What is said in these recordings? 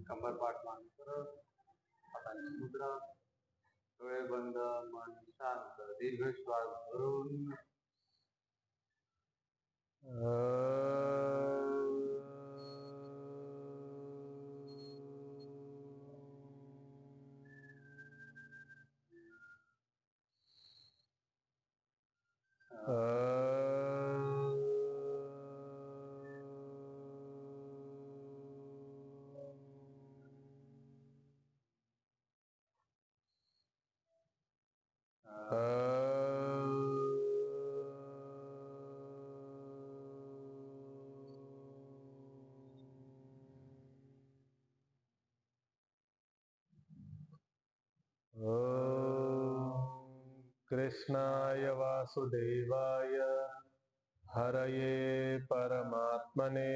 कंबर पाठ मान कर हातांची मुद्रा, डोळे बंद, मन शांत, दीर्घ श्वास भरून कृष्णाय वासुदेवाय हरये परमात्मने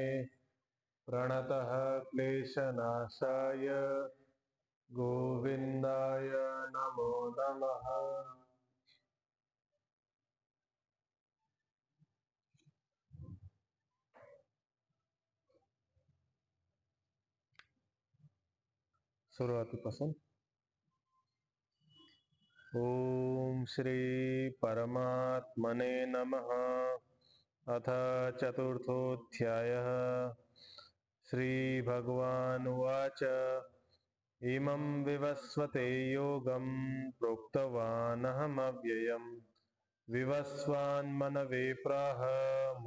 प्रणतः क्लेशनाशाय गोविंदाय नमो नमः। सुरुवातीपासून ओम श्री परमात्मने नमः। अथ चतुर्थोऽध्यायः। श्री भगवानुवाच इमं विवस्वते योगं प्रोक्तवानहमव्ययम् विवस्वान्मनवे प्राह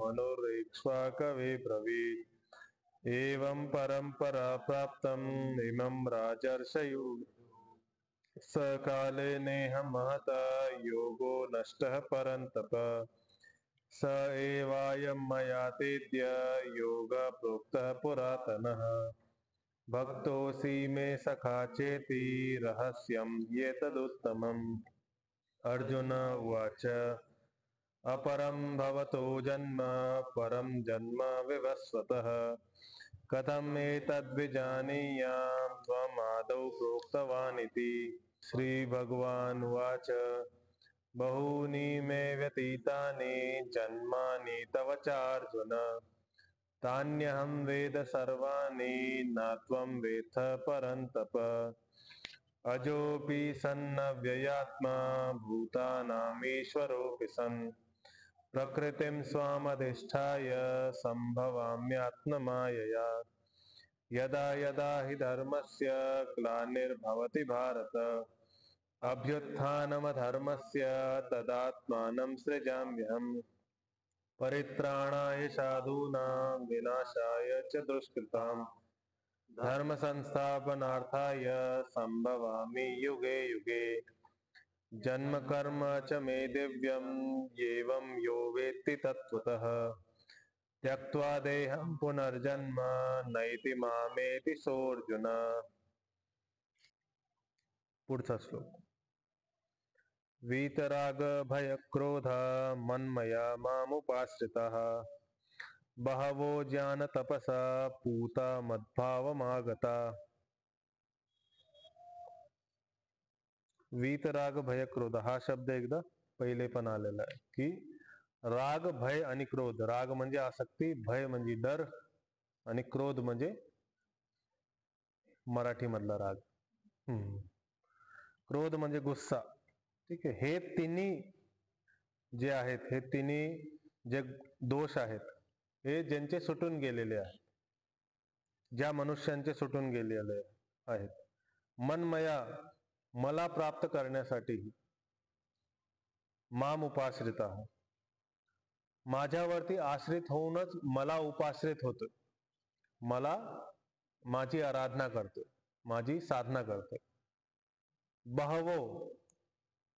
मनोरेक्ष्वाकवे ब्रवीत् एवं परम्परा प्राप्तम् इमं राजर्षयो सकाले नेह महता योगो नष्टः परन्तप स एवायं मया तेद्य योग प्रोक्तः पुरातनः भक्तोऽसि मे सखा चेति रहस्यं एतदुत्तमम्। अर्जुन उवाच अपरं भवतो जन्म परं जन्म विवस्वतः कथम् एतद्विजानीयां त्वमादौ प्रोक्तवानिति। श्रीभगवानुवाच बहूनि मे व्यतीतानि जन्मानि तव चार्जुन तान्यहं वेद सर्वाणि न त्वं वेत्थ परन्तप अजोऽपि सन्नव्ययात्मा भूतानामीश्वरोऽपि सन् प्रकृतिं स्वामधिष्ठाय सम्भवाम्यात्ममायया यदा यदा हि धर्मस्य ग्लानिर्भवति भारत अभ्युत्थानमधर्मस्य तदात्मानं सृजाम्यहम् परित्राणाय साधूनां विनाशाय च दुष्कृताम् धर्म संस्थापनार्थाय संभवामि युगे युगे जन्म कर्म च मे दिव्यम् एवं यो वेत्ति तत्त्वतः त्यक्त्वा देहं पुनर्जन्म नैति मामेति सोऽर्जुन। पुढचा श्लोक। वीतराग भय क्रोध मन्मया मामुपाश्रिताः बहवो ज्ञान तपसा पूता मद्भावमागता। वीतराग भय क्रोध हा शब्द एकदा पहिले पण आलेला आहे की राग भय आणि क्रोध। राग म्हणजे आसक्ती, भय म्हणजे डर आणि क्रोध म्हणजे मराठी मधला राग। क्रोध म्हणजे गुस्सा। ठीक आहे, हे तिन्ही जे आहेत, हे तिन्ही जे दोष आहेत, हे ज्यांचे सुटून गेलेले आहेत, ज्या मनुष्यांचे सुटून गेलेले आहेत, मनमया मला प्राप्त करण्यासाठी माम उपाश्रिता माझ्यावरती आश्रित होऊनच मला उपाश्रित होतो, मला माझी आराधना करतो, माझी साधना करतो। बहवो,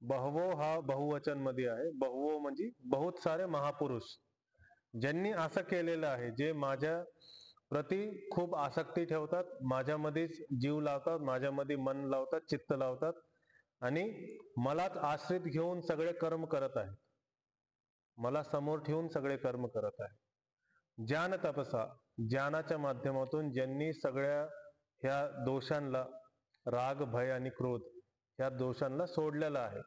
बहवो हा बहुवचन मध्ये आहे। बहवो म्हणजे बहुत सारे महापुरुष ज्यांनी असं केलेलं आहे, जे माझ्या प्रति खूप आसक्ती ठेवतात, माझ्यामध्येच जीव लावतात, माझ्यामध्ये मन लावतात, चित्त लावतात आणि मलाच आश्रित घेऊन सगळे कर्म करत आहेत, मला समोर ठेवून सगळे कर्म करत आहेत। ज्ञान तपसा, ज्ञानाच्या माध्यमातून ज्यांनी सगळ्या ह्या दोषांना, राग भय आणि क्रोध ह्या दोषांना सोडलेला आहे,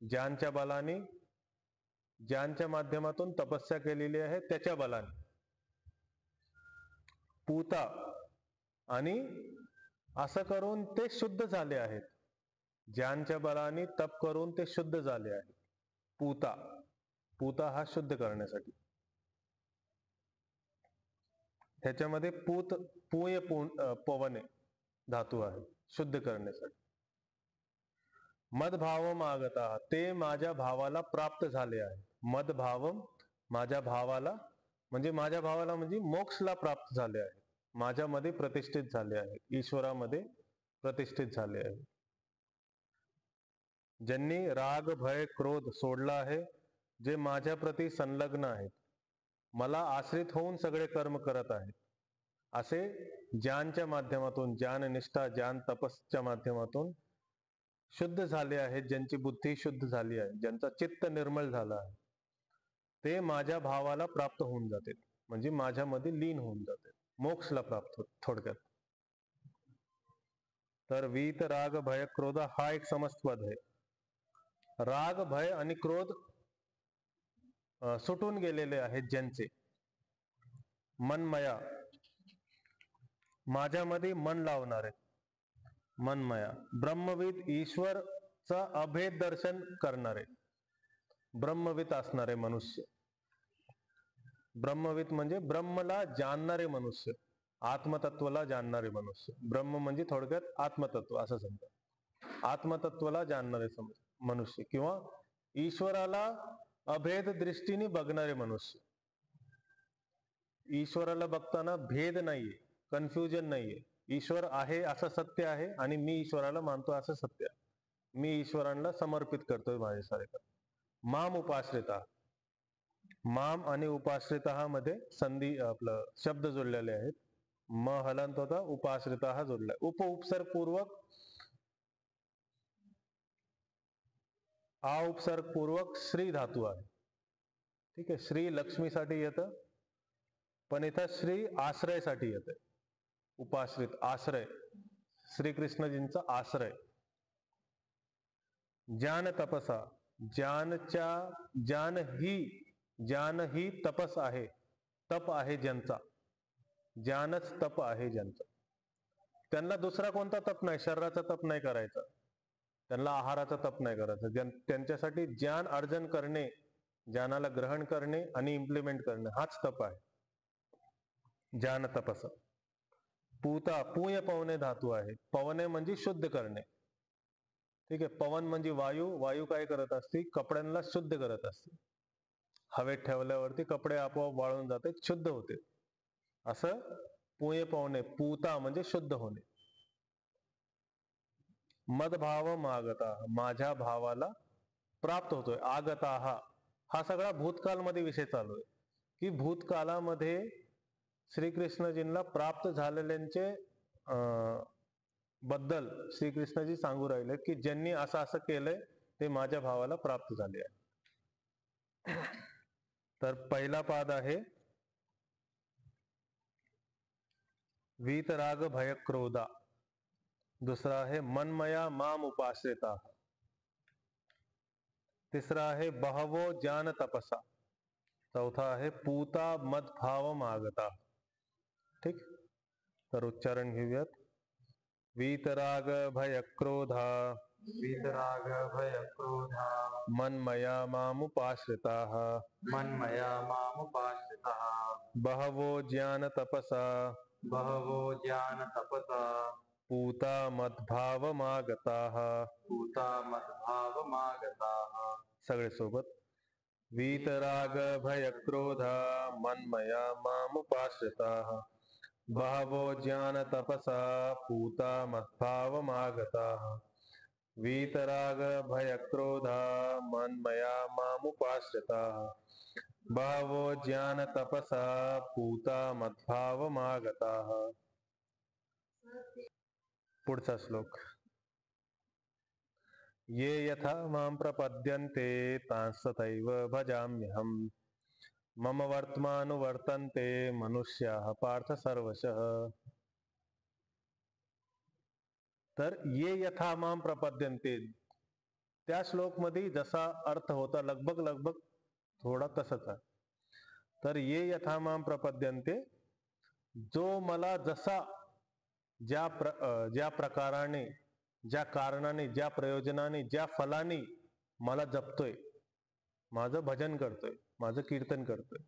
ज्ञानच्या बलाने, ज्ञानच्या माध्यमातून तपस्या केलेली आहे त्याच्या बलाने। पूता आणि असं करून ते शुद्ध झाले आहेत. ज्ञानच्या बलाने तप करून ते शुद्ध झाले आहेत. पूता, पूता हा शुद्ध करण्यासाठी. ह्याच्यामध्ये पूत, पूय पवने धातू आहे शुद्ध करण्यासाठी. मदभावम आगता, ते माझ्या भावाला प्राप्त झाले आहे. मदभावम, माझ्या भावाला, म्हणजे मोक्षला प्राप्त झाले आहे. माझ्यामध्ये प्रतिष्ठित झाले आहे, ईश्वरामध्ये प्रतिष्ठित झाले आहे. ज्यांनी राग भय क्रोध सोडला आहे, जे माझ्या प्रती संलग्न आहेत, मला आश्रित होऊन सगळे कर्म करत आहेत, असे ज्ञानच्या माध्यमातून, ज्ञाननिष्ठा ज्ञान तपस्च्या माध्यमातून शुद्ध झाले आहेत, ज्यांची बुद्धी शुद्ध झाली आहे, ज्यांचा चित्त निर्मळ झाला आहे, ते माझ्या भावाला प्राप्त होऊन जाते, म्हणजे माझ्यामध्ये लीन होऊन जाते, मोक्षला प्राप्त होत थोडक्यात. तर वीत राग भय क्रोध हा एक समस्तपद आहे. राग भय आणि क्रोध सुटून गेलेले आहेत ज्यांचे, मनमया, माझ्यामध्ये मन लावणारे, मनमया, ब्रह्मविद, ईश्वरचा अभेद दर्शन करणारे, ब्रह्मविद असणारे मनुष्य. ब्रह्मविद म्हणजे ब्रह्मला जाणणारे मनुष्य, आत्मतत्वाला जाणणारे मनुष्य. ब्रह्म म्हणजे थोडक्यात आत्मतत्व असं समजा. आत्मतत्वाला जाणणारे मनुष्य किंवा ईश्वराला अभेद दृष्टीने बघणारे मनुष्य. ईश्वराला बघताना भेद नाहीये, कन्फ्युजन नाहीये. ईश्वर आहे असं सत्य आहे आणि मी ईश्वराला मानतो असं सत्य आहे. मी ईश्वराला समर्पित करतोय माझे सारे कर्म. माम उपाश्रिता, माम आणि उपाश्रिता मध्ये संधी आपलं शब्द जोडलेले आहेत. म हलंत होता, उपाश्रिता हा जोडलाय. उपसर्ग पूर्वक, आ उपसर्ग पूर्वक श्री धातू आहे. ठीक आहे, श्री लक्ष्मीसाठी येतं, पण इथं श्री आश्रयसाठी येतं. उपाश्रित, आश्रय, श्रीकृष्णजींचा आश्रय. ज्ञान तपसा, ज्ञान ही तपस आहे, तप आहे ज्यांचा, ज्ञानच तप आहे ज्यांचा. त्यांना दुसरा कोणता तप नाही, शरीराचा तप नाही करायचा, त्यांना आहाराचा तप नाही करायचा. त्यांच्यासाठी ज्ञान अर्जन करणे, ज्ञानाला ग्रहण करणे आणि इम्प्लिमेंट करणे हाच तप आहे, ज्ञान तपस. पूता, पूय पवने धातू आहे. पवने म्हणजे शुद्ध करणे. ठीक आहे, पवन म्हणजे वायू. वायू काय करत असते, कपड्यांना शुद्ध करत असते. हवेत ठेवल्यावरती कपडे आपोआप वाळून जाते, शुद्ध होते. असं पूय पवने, पूता म्हणजे शुद्ध होणे. मदभाव मागता, माझ्या भावाला प्राप्त होतोय. आगता हा सगळा भूतकालमध्ये विषय चालू आहे, की भूतकालामध्ये श्रीकृष्णजींना प्राप्त झालेल्यांचे बद्दल श्रीकृष्णजी सांगू राहिले, की ज्यांनी असं असं केलंय ते माझ्या भावाला प्राप्त झाले आहे. तर पहिला पाद आहे वीतराग भय क्रोधा. दुसरा आहे मनमया माम उपाश्रिता. तिसरा आहे बहवो ज्ञान तपसा. चौथा आहे पूता मदभाव मागता. ठीक, तर उच्चारण घेऊयात. वीतराग भय क्रोधा, वीतराग भय क्रोधा, मनमया मामुपाश्रिताः, मन्मया मामुपाश्रिताः, बहवो ज्ञान तपसा, बहवो ज्ञान तपसा, पूता मद्भावमागताः. पूता मद्भावमागताः. सगळे सोबत. वीतराग भय क्रोधा, मन्मया मामुपाश्रिताः, बहवो ज्ञान तपसा, पूता मद्भावमागताः. वीतराग भय क्रोधा, मन्मया मामुपाश्रिताः, बहवो ज्ञान तपसा, पूता मद्भावमागताः. पुढचा श्लोक. ये यथा मां प्रपद्यन्ते तांस्तथैव भजाम्यहम्, मम वर्त्मानुवर्तन्ते मनुष्याः पार्थ सर्वशः. तर ये यथा मां प्रपद्यन्ते, त्या श्लोक मध्ये जसा अर्थ होता लगभग थोडा तसाच आहे. तर ये यथा मां प्रपद्यन्ते, जो मला जसा ज्या प्रकाराने, ज्या कारणाने, ज्या प्रयोजनाने, ज्या फलाने मला जपतोय, माझं भजन करतोय, माझं कीर्तन करतोय.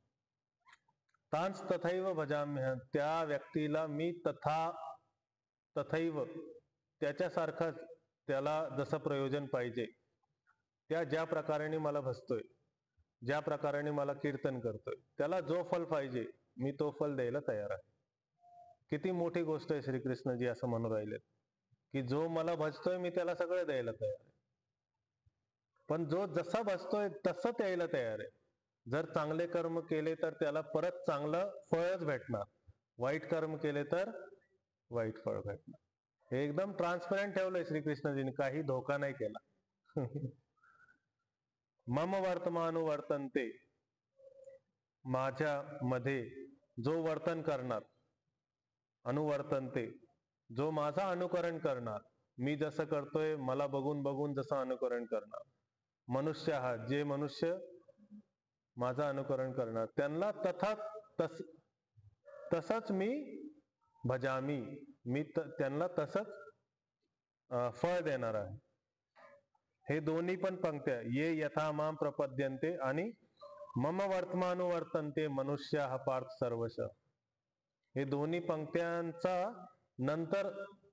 तांस तथैव भजाम्यहं, त्या व्यक्तीला मी तथैव त्याच्यासारखंच, त्याला जसं प्रयोजन पाहिजे त्या ज्या प्रकाराने मला भजतोय, ज्या प्रकाराने मला कीर्तन करतोय, त्याला जो फल पाहिजे मी तो फल द्यायला तयार आहे. किती मोठी गोष्ट आहे. श्रीकृष्णजी असं म्हणून राहिले की जो मला भजतोय मी त्याला सगळं द्यायला तयार आहे. पण जो जसा भजतोय तसं द्यायला तयार आहे. जर चांगले कर्म केले तर त्याला परत चांगलं फळच भेटणार, वाईट कर्म केले तर वाईट फळ भेटणार. हे एकदम ट्रान्सपरंट ठेवलंय श्रीकृष्णजींनी, काही धोका नाही केला. मम वर्तमानु वर्तन्ते, माझ्या मध्ये जो वर्तन करणार, अनुवर्तन्ते, जो माझा अनुकरण करणार, मी जसं करतोय मला बघून बघून जसं अनुकरण करणार, मनुष्य हा, जे मनुष्य माझं अनुकरण करणार, त्यांना तसंच मी भजामी, मी त्यांना तसंच फळ देणार आहे. हे दोन्ही पण पंक्त्या, ये यथा माम प्रपद्यन्ते आणि मम वर्तमानु वर्तन्ते मनुष्याः पार्थ सर्वश, हे दोन्ही पंक्त्यांचा नंतर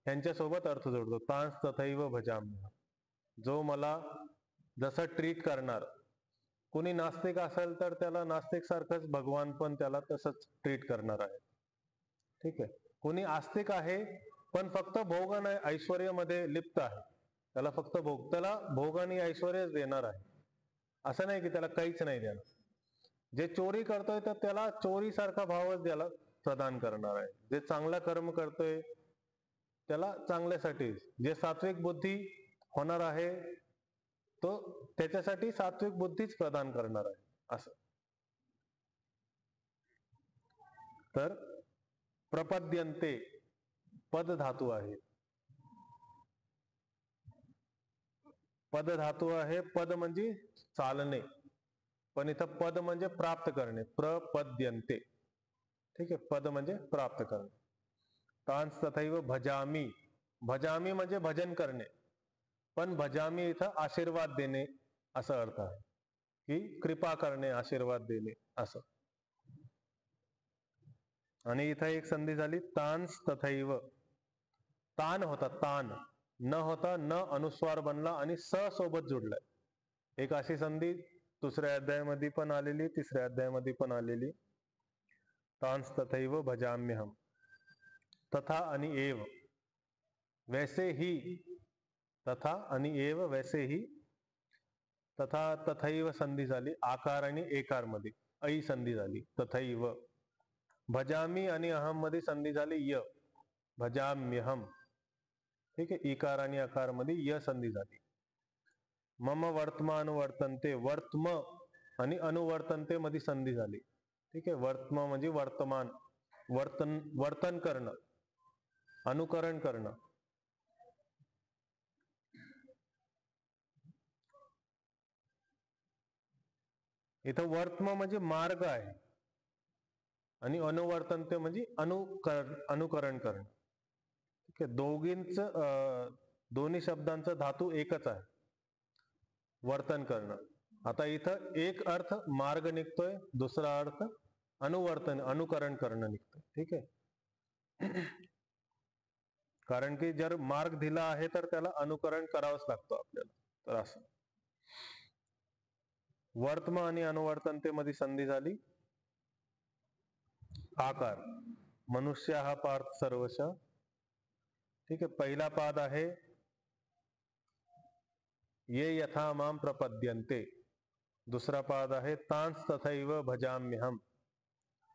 ह्यांच्यासोबत अर्थ जोडतो. तांस तथैव भजाम्यहं, जो मला जसं ट्रीट करणार. कोणी नास्तिक असेल तर त्याला नास्तिक सारखंच भगवान पण त्याला तसंच ट्रीट करणार आहे. ठीक आहे. कोणी आस्तिक आहे पण फक्त भोग आणि ऐश्वर्यामध्ये लिप्त आहे, त्याला फक्त त्याला भोग आणि ऐश्वर्यच देणार आहे. असं नाही की त्याला काहीच नाही देणार. जे चोरी करतोय तर त्याला चोरी सारखा भावच त्याला प्रदान करणार आहे. जे चांगला कर्म करतोय त्याला चांगल्यासाठी, जे सात्विक बुद्धी होणार आहे तो त्याच्यासाठी सात्विक बुद्धीच प्रदान करणार आहे. असं तर प्रपद्यन्ते पद धातू आहे. पद धातू आहे. पद म्हणजे चालणे, पण इथं पद म्हणजे प्राप्त करणे. प्रपद्यन्ते, ठीक आहे. पद म्हणजे प्राप्त करणे. तांस तथैव भजामी, भजामी म्हणजे भजन करणे, पण भजामी इथं आशीर्वाद देणे असा अर्थ आहे, की कृपा करणे, आशीर्वाद देणे असं. आणि इथं एक संधी झाली तांस तथैव, तान होता, तान न होता न अनुस्वार बनला आणि स सोबत जुडलाय. एक अशी संधी दुसऱ्या अध्यायामध्ये पण आलेली, तिसऱ्या अध्यायामध्ये पण आलेली. तांस तथैव भजाम्यहम, तथा आणि एव, वैसे ही, तथा आणि एव वैसे ही. तथा तथैव संधी झाली आकार आणि एकार मध्ये, ऐ संधी झाली तथैव. भजामी आणि अहम मध्ये संधी झाली य, भजाम्यहम, ठीक आहे. इकार आणि आकार मध्ये य संधी झाली. मम वर्तमान वर्तन्ते, वर्तम आणि अनुवर्तन्ते मध्ये संधी झाली, ठीक आहे. वर्तम म्हणजे वर्तमान, वर्तन करणं, अनुकरण करणं. इथं वर्तम म्हणजे मार्ग आहे आणि अनुवर्तन्ते म्हणजे अनुकरण करणं, ठीक आहे. दोन्ही शब्दांचा धातू एकच आहे, वर्तन करणं. आता इथं एक अर्थ मार्ग निघतोय, दुसरा अर्थ अनुकरण करणं निघतोय, ठीक आहे. कारण की जर मार्ग दिला आहे तर त्याला अनुकरण करावंच लागतं आपल्याला. तर असं वर्तम आणि अनुवर्तनते मध्ये संधी झाली आकार, मनुष्य हा पार्थ सर्वश, ठीक आहे. पहिला पाद आहे ये यथा माम प्रपद्यन्ते, दुसरा पाद आहे तांस तथैव भजाम्यहम,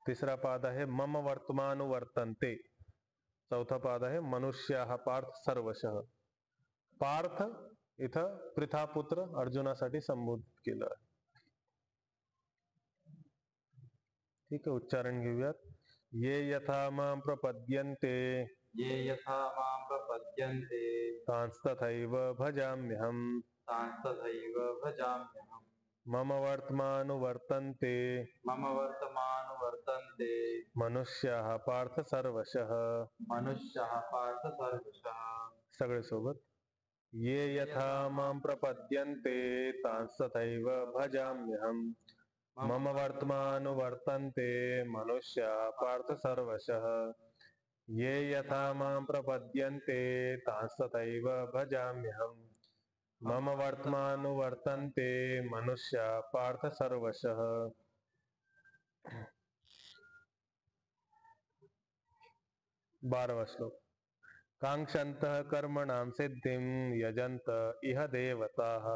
तिसरा पाद आहे मम वर्तमानु वर्तन्ते, चौथा पाद आहे मनुष्य हा पार्थ सर्वशः. पार्थ इथं पृथापुत्र अर्जुनासाठी संबोधित केलं आहे, ठीक आहे. उच्चारण घेऊयात. ये यथा मां प्रपद्यन्ते, ये यथा मां प्रपद्यन्ते, तांस तथैव भजाम्यहम्, तांस तथैव भजाम्यहम्. मम वर्तमानुवर्तन्ते मम वर्तमान वर्तन्ते मनुष्याः पार्थ सर्वशः. मनुष्याः पार्थ सर्वशः. सगळे सोबत. ये यथा मां प्रपद्यन्ते तांस्तथैव भजाम्यहम्. मम वर्तमानुवर्तन्ते मनुष्याः पार्थ सर्वशः. ये यथा मां प्रपद्यन्ते तांस्तथैव भजाम्यहम्. मम वर्तमानुवर्तन्ते मनुष्याः पार्थ सर्वशः. 12वां श्लोक. कांक्षन्तः कर्मणां सिद्धिं यजन्त इह देवताः.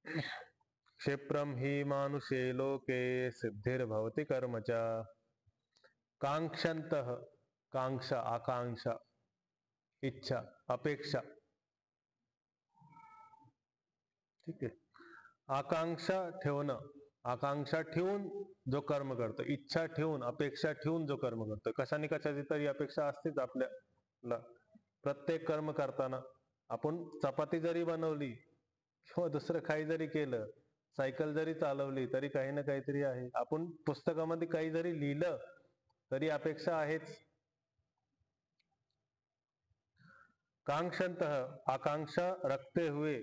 क्षिप्रं हि मानुषे लोके सिद्धिर्भवति कर्मजा. कांक्षन्तः, कांक्षा, आकांक्षा, इच्छा, अपेक्षा. ठीक आहे. आकांक्षा ठेवणं, आकांक्षा ठेवून जो कर्म करतो, इच्छा ठेवून, अपेक्षा ठेवून जो कर्म करतो. कशाने कशाची तरी अपेक्षा असतेच आपल्याला. प्रत्येक कर्म करताना आपण चपाती जरी बनवली किंवा दुसरं काही जरी केलं, सायकल जरी चालवली तरी काही ना काहीतरी आहे. आपण पुस्तकामध्ये काही जरी लिहिलं तरी अपेक्षा आहेच. कांक्षन्तः, आकांक्षा रखते हुए,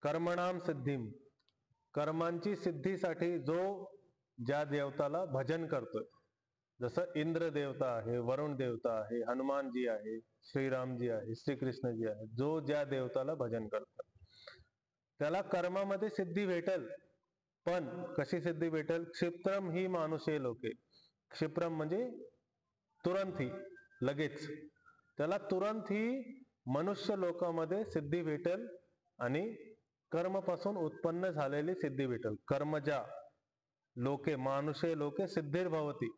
कर्मणाम सिद्धिम, कर्मांची सिद्धीसाठी जो ज्या देवताला भजन करतोय, जसं इंद्र देवता आहे, वरुण देवता आहे, हनुमानजी आहे, श्रीरामजी आहे, श्रीकृष्णजी आहे, जो ज्या देवताला भजन करतो त्याला कर्मामध्ये सिद्धी भेटल. पण कशी सिद्धी भेटल? क्षिप्रम ही मानुषे लोके. क्षिप्रम म्हणजे तुरंत ही, लगेच. त्याला तुरंत ही मनुष्य लोकामध्ये सिद्धी भेटेल आणि कर्मपासून उत्पन्न झालेली सिद्धी भेटेल. कर्मजा लोके, मानुषे लोके सिद्धिर्भवती.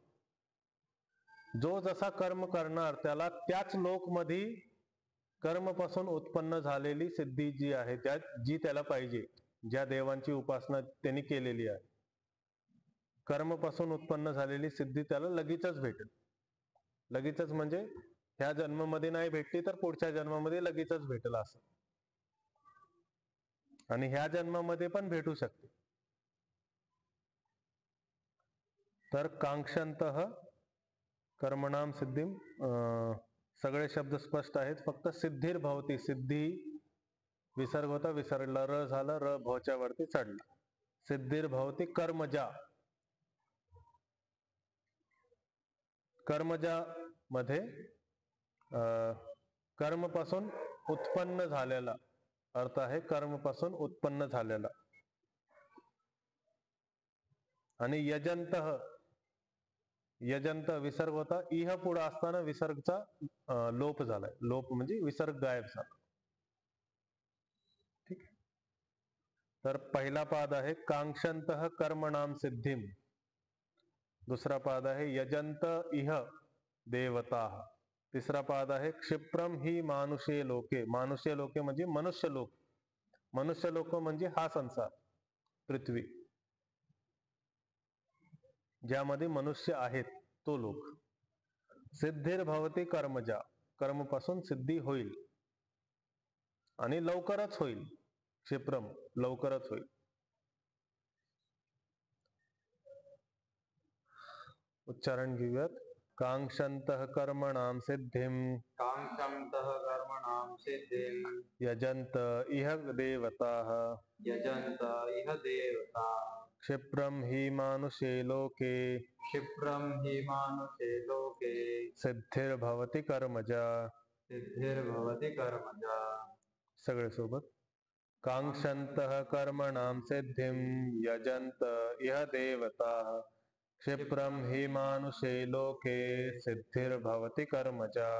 जो जसा कर्म करणार त्याला त्याच लोकमध्ये कर्मपासून उत्पन्न झालेली सिद्धी जी आहे, जी त्याला पाहिजे, ज्या देवांची उपासना त्यांनी केलेली आहे, कर्मपासून उत्पन्न झालेली सिद्धी त्याला लगेचच भेटेल. लगेचच म्हणजे ह्या जन्मामध्ये नाही भेटली तर पुढच्या जन्मामध्ये लगेचच भेटेल असं. आणि ह्या जन्मामध्ये पण भेटू शकते. तर कांक्षन्तः कर्मणाम सिद्धिम, सगळे शब्द स्पष्ट आहेत. फक्त सिद्धिर्भवती, सिद्धी विसर्ग होता, विसरला, र झालं, र भवच्या वरती चढला. सिद्धिर्भवती कर्मजा. कर्मजा मध्ये कर्मपासून उत्पन्न झालेला अर्थ आहे, कर्मपासून उत्पन्न झालेला. आणि यजंतः, यजंत विसर्ग होता, इह पुढे असताना विसर्गचा लोप झालाय. लोप म्हणजे विसर्ग गायब झाला. ठीक. तर पहिला पाद आहे कांक्षन्तः कर्मणाम सिद्धिम. दुसरा पाद आहे यजंत इह देवताः. तिसरा पाद आहे क्षिप्रम ही मानुषे लोके. मानुषे लोके म्हणजे मनुष्य लोक. मनुष्य लोक म्हणजे हा संसार, पृथ्वी, ज्यामध्ये मनुष्य आहेत तो लोक. सिद्धिर्भवती कर्मजा, कर्मपासून सिद्धी होईल आणि लवकरच होईल. क्षिप्रम लवकरच होईल. उच्चारण घेऊयात. कांक्षन्तः कर्मणाम सिद्धिम कांक्षन्तः कर्मणां सिद्धिं यजन्त इह देवताः. यजन्त इह देवता. क्षिप्रम हि मानुषे लोके क्षिप्रं हि मानुषे लोके सिद्धिर्भवति कर्मजा. सिद्धिर्भवति कर्मजा. सगळे सोबत. कांक्षन्तः कर्मणां सिद्धिं यजन्त इह देवताः. क्षिप्रं हि मानुषे लोके सिद्धिर्भवति कर्मजा.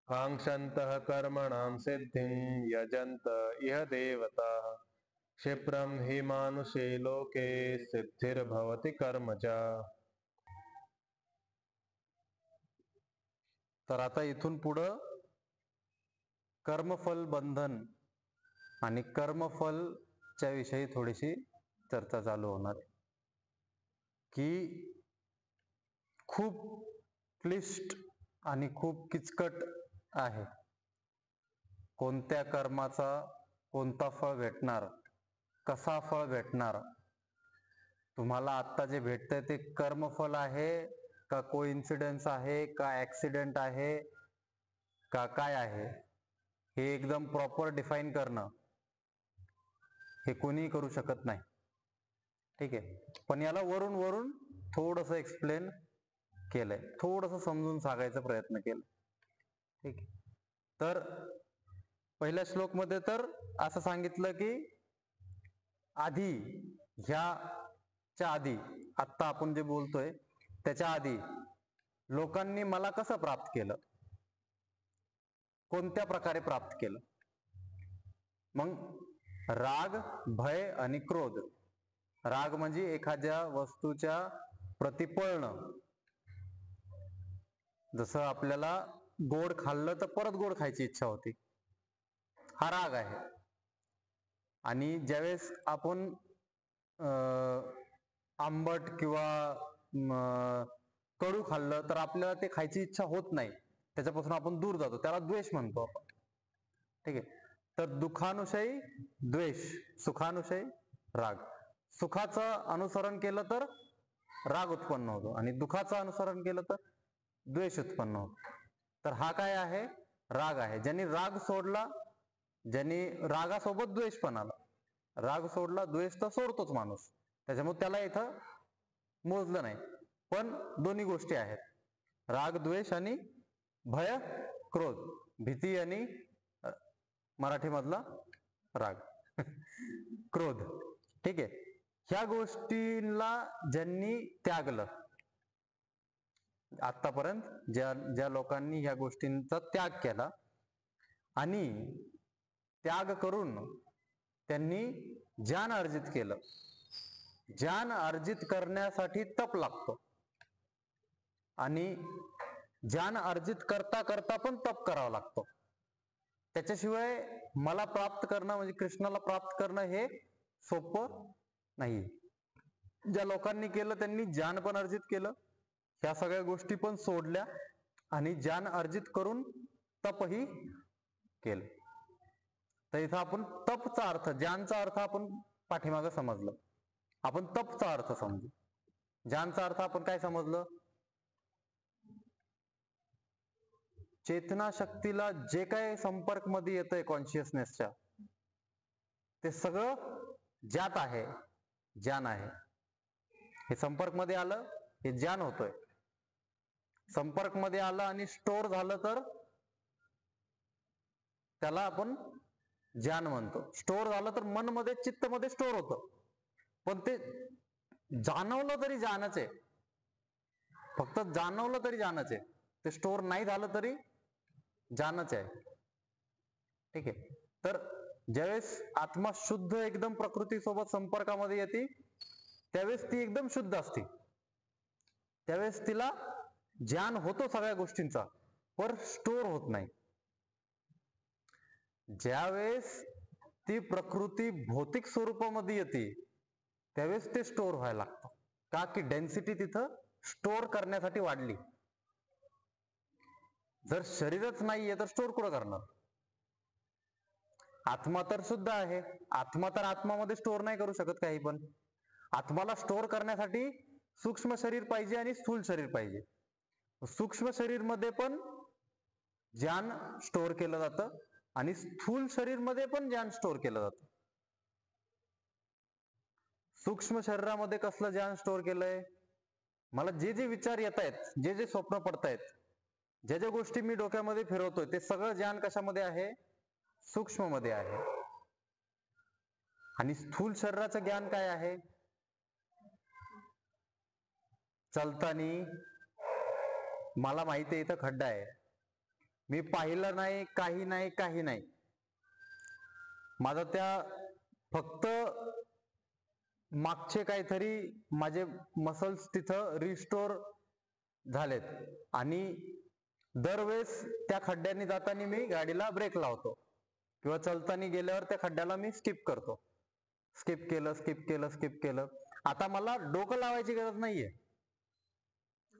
कांक्षन्तः कर्मणां सिद्धिं यजन्त इह देवताः. क्षिप्रं हि मानुषे लोके सिद्धिर्भवति कर्मजा. तर आता इथून पुढं कर्मफल बंधन आणि कर्मफलच्या विषयी थोडीशी चर्चा चालू होणार आहे, की खूप क्लिष्ट आणि खूप किचकट आहे. कोणत्या कर्माचा कोणता फळ भेटणार, कसा फळ भेटणार? तुम्हाला आत्ता जे भेटतंय ते कर्मफल आहे का कोइन्सिडन्स आहे का ऍक्सिडेंट आहे का काय आहे? हे एकदम प्रॉपर डिफाईन करणं हे कोणीही करू शकत नाही. ठीक आहे, पण याला वरून वरून थोडंसं एक्सप्लेन केलंय, थोडंसं समजून सांगायचा प्रयत्न केला. ठीक आहे, तर पहिल्या श्लोकमध्ये तर असं सांगितलं की आधी, ह्याच्या आधी, आत्ता आपण जे बोलतोय त्याच्या आधी लोकांनी मला कसं प्राप्त केलं, कोणत्या प्रकारे प्राप्त केलं. मग राग, भय आणि क्रोध. राग म्हणजे एखाद्या वस्तूच्या प्रति पळणं. जसं आपल्याला गोड खाल्लं तर परत गोड खायची इच्छा होती, हा राग आहे. आणि ज्यावेळेस आपण आंबट किंवा कडू खाल्लं तर आपल्याला ते खायची इच्छा होत नाही, त्याच्यापासून आपण दूर जातो, त्याला द्वेष म्हणतो आपण. ठीक आहे, तर दुःखानुषयी द्वेष, सुखानुषयी राग. सुखाचं अनुसरण केलं तर राग उत्पन्न होतो आणि दुःखाचं अनुसरण केलं तर द्वेष उत्पन्न होतो. तर हा काय आहे? राग आहे. ज्यांनी राग सोडला, ज्यांनी रागासोबत द्वेष पण आला, राग सोडला, द्वेष तर सोडतोच माणूस, त्याच्यामुळे त्याला इथं मोजलं नाही. पण दोन्ही गोष्टी आहेत, राग द्वेष आणि भय क्रोध, भीती आणि मराठीमधला राग क्रोध. ठीक आहे, ह्या गोष्टींना ज्यांनी त्यागलं, आतापर्यंत ज्या लोकांनी ह्या गोष्टींचा त्याग केला आणि त्याग करून त्यांनी ज्ञान अर्जित केलं. ज्ञान अर्जित करण्यासाठी तप लागतो आणि ज्ञान अर्जित करता करता पण तप करावं लागतं. त्याच्याशिवाय मला प्राप्त करणं म्हणजे कृष्णाला प्राप्त करणं हे सोपं नाही. ज्या लोकांनी केलं त्यांनी ज्ञान पण अर्जित केलं, ह्या सगळ्या गोष्टी पण सोडल्या आणि ज्ञान अर्जित करून तपही केलं. तर इथं आपण तपचा अर्थ, ज्ञानचा अर्थ आपण पाठीमागं समजलं, आपण तपचा अर्थ समजू. ज्ञानचा अर्थ आपण काय समजलं? चेतना शक्तीला जे काय संपर्क मध्ये येतंय कॉन्शियसनेसच्या, ते सगळं ज्यात आहे, ज्ञान आहे. हे संपर्क मध्ये आलं, हे ज्ञान होतोय. संपर्क मध्ये आलं आणि स्टोअर झालं तर त्याला आपण ज्ञान म्हणतो. स्टोअर झालं तर मन मध्ये, चित्त मध्ये स्टोअर होतं, पण ते जाणवलं तरी ज्ञानच आहे. फक्त जाणवलं तरी ज्ञानच आहे, ते स्टोअर नाही झालं तरी ज्ञानच आहे. ठीक आहे, तर ज्यावेळेस आत्मा शुद्ध एकदम प्रकृती सोबत संपर्कामध्ये येते त्यावेळेस ती एकदम शुद्ध असते, त्यावेळेस तिला ज्ञान होतो सगळ्या गोष्टींचा, पण स्टोअर होत नाही. ज्यावेळेस ती प्रकृती भौतिक स्वरूपामध्ये येते त्यावेळेस ते स्टोअर व्हायला लागतं. का? की डेन्सिटी तिथं स्टोअर करण्यासाठी वाढली. जर शरीरच नाहीये तर स्टोअर कुठं करणार? आत्मा तर शुद्ध आहे, आत्मा तर आत्मामध्ये स्टोअर नाही करू शकत काही पण. आत्माला स्टोअर करण्यासाठी सूक्ष्म शरीर पाहिजे आणि स्थूल शरीर पाहिजे. सूक्ष्म शरीर मध्ये पण ज्ञान स्टोअर केलं जातं आणि स्थूल शरीर मध्ये पण ज्ञान स्टोअर केलं जातं. सूक्ष्म शरीरामध्ये कसलं ज्ञान स्टोअर केलंय? मला जे जे विचार येत आहेत, जे जे स्वप्न पडतायत, ज्या ज्या गोष्टी मी डोक्यामध्ये फिरवतोय, ते सगळं ज्ञान कशामध्ये आहे? सूक्ष्म मध्ये आहे. आणि स्थूल शरीराचं ज्ञान काय आहे? चलतानी मला माहिती आहे इथं खड्डा आहे, मी पाहिलं नाही, काही नाही, काही नाही, माझं त्या फक्त मागचे काहीतरी माझे मसल्स तिथं रिस्टोर झालेत आणि दरवेळेस त्या खड्ड्याने जाताना मी गाडीला ब्रेक लावतो किंवा चलताना गेल्यावर त्या खड्ड्याला मी स्किप करतो. स्किप केलं, स्किप केलं, स्किप केलं. आता मला डोकं लावायची गरज नाहीये,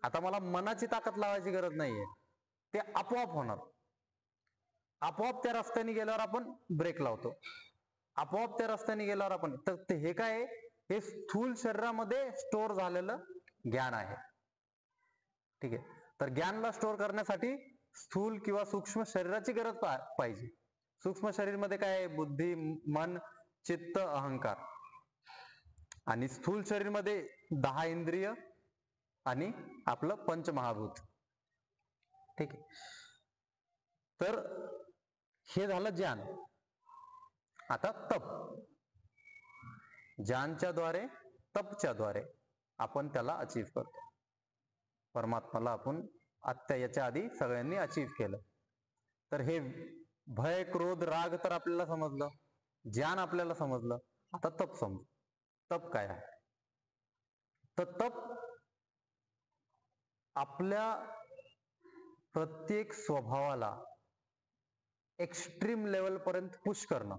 आता मला मनाची ताकद लावायची गरज नाहीये, ते आपोआप होणार. आपोआप त्या रस्त्याने गेल्यावर आपण ब्रेक लावतो, आपोआप त्या रस्त्याने गेल्यावर आपण तर हे काय आहे? हे स्थूल शरीरामध्ये स्टोअर झालेलं ज्ञान आहे. ठीक आहे. तर ज्ञानला स्टोअर करण्यासाठी स्थूल किंवा सूक्ष्म शरीराची गरज पाहिजे. सूक्ष्म शरीर मध्ये काय आहे? बुद्धी, मन, चित्त, अहंकार. आणि स्थूल शरीर मध्ये 10 इंद्रिय आणि आपलं पंचमहाभूत. ठीक आहे. तर हे झालं ज्ञान. आता तप. ज्ञानच्या द्वारे, तपच्या द्वारे आपण त्याला अचीव करतो. परमात्माला आपण याच्या आधी सगळ्यांनी अचीव केलं. तर हे भय, क्रोध, राग तर आपल्याला समजलं, ज्ञान आपल्याला समजलं. आता तप समजू. तप काय आहे? तर तप आपल्या प्रत्येक स्वभावाला एक्स्ट्रीम लेवल पर्यंत पुश करणं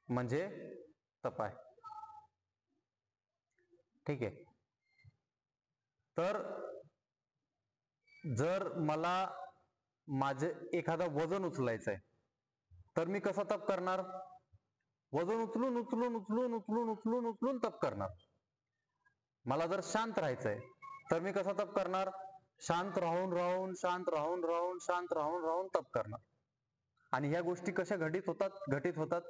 म्हणजे तप आहे. ठीक आहे. तर जर मला माझे एखादा वजन उचलायचं आहे तर मी कसं तप करणार? वजन उचलून उचलून उचलून उचलून उचलून उचलून तप करणार. मला जर शांत राहायचंय तर मी कसं तप करणार? शांत राहून राहून शांत राहून राहून शांत राहून राहून तप करणार. आणि ह्या गोष्टी कशा घटित होतात?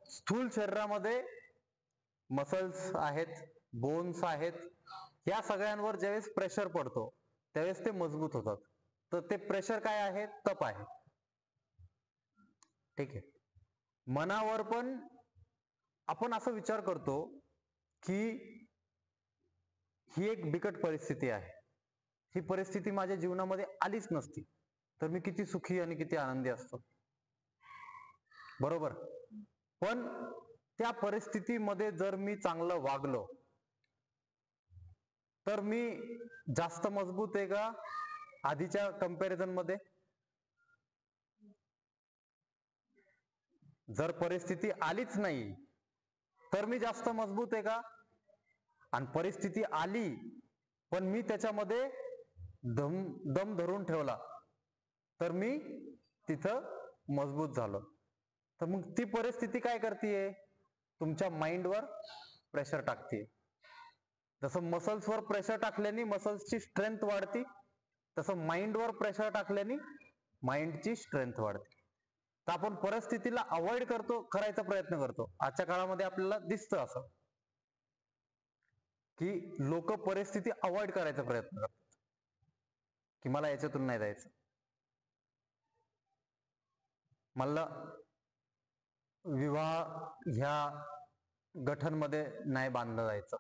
स्थूल शरीरामध्ये मसल्स आहेत, बोन्स आहेत, या सगळ्यांवर ज्यावेळेस प्रेशर पडतो त्यावेळेस ते मजबूत होतात. तर ते प्रेशर काय आहे? तप आहे. ठीक आहे. मनावर पण आपण असा विचार करतो की ही एक बिकट परिस्थिती आहे, ही परिस्थिती माझ्या जीवनामध्ये आलीच नसती तर मी किती सुखी आणि किती आनंदी असतो. बरोबर. पण त्या परिस्थितीमध्ये जर मी चांगलं वागलो तर मी जास्त मजबूत आहे का आधीच्या कंपॅरिझन मध्ये? जर परिस्थिती आलीच नाही तर मी जास्त मजबूत आहे का? आणि परिस्थिती आली पण मी त्याच्यामध्ये दम धरून ठेवला तर मी तिथं मजबूत झालो. तर मग ती परिस्थिती काय करतेय? तुमच्या माइंडवर प्रेशर टाकते. जसं मसल्सवर प्रेशर टाकल्याने मसल्सची स्ट्रेंथ वाढते, तसं माइंडवर प्रेशर टाकल्याने माइंडची स्ट्रेंथ वाढते. तर आपण परिस्थितीला अवॉइड करायचा प्रयत्न करतो. आजच्या काळामध्ये आपल्याला दिसतं असं की लोक परिस्थिती अवॉइड करायचा प्रयत्न करतात की मला याच्यातून नाही जायचं, मला विवाह ह्या गठनमध्ये नाही बांधलं जायचं.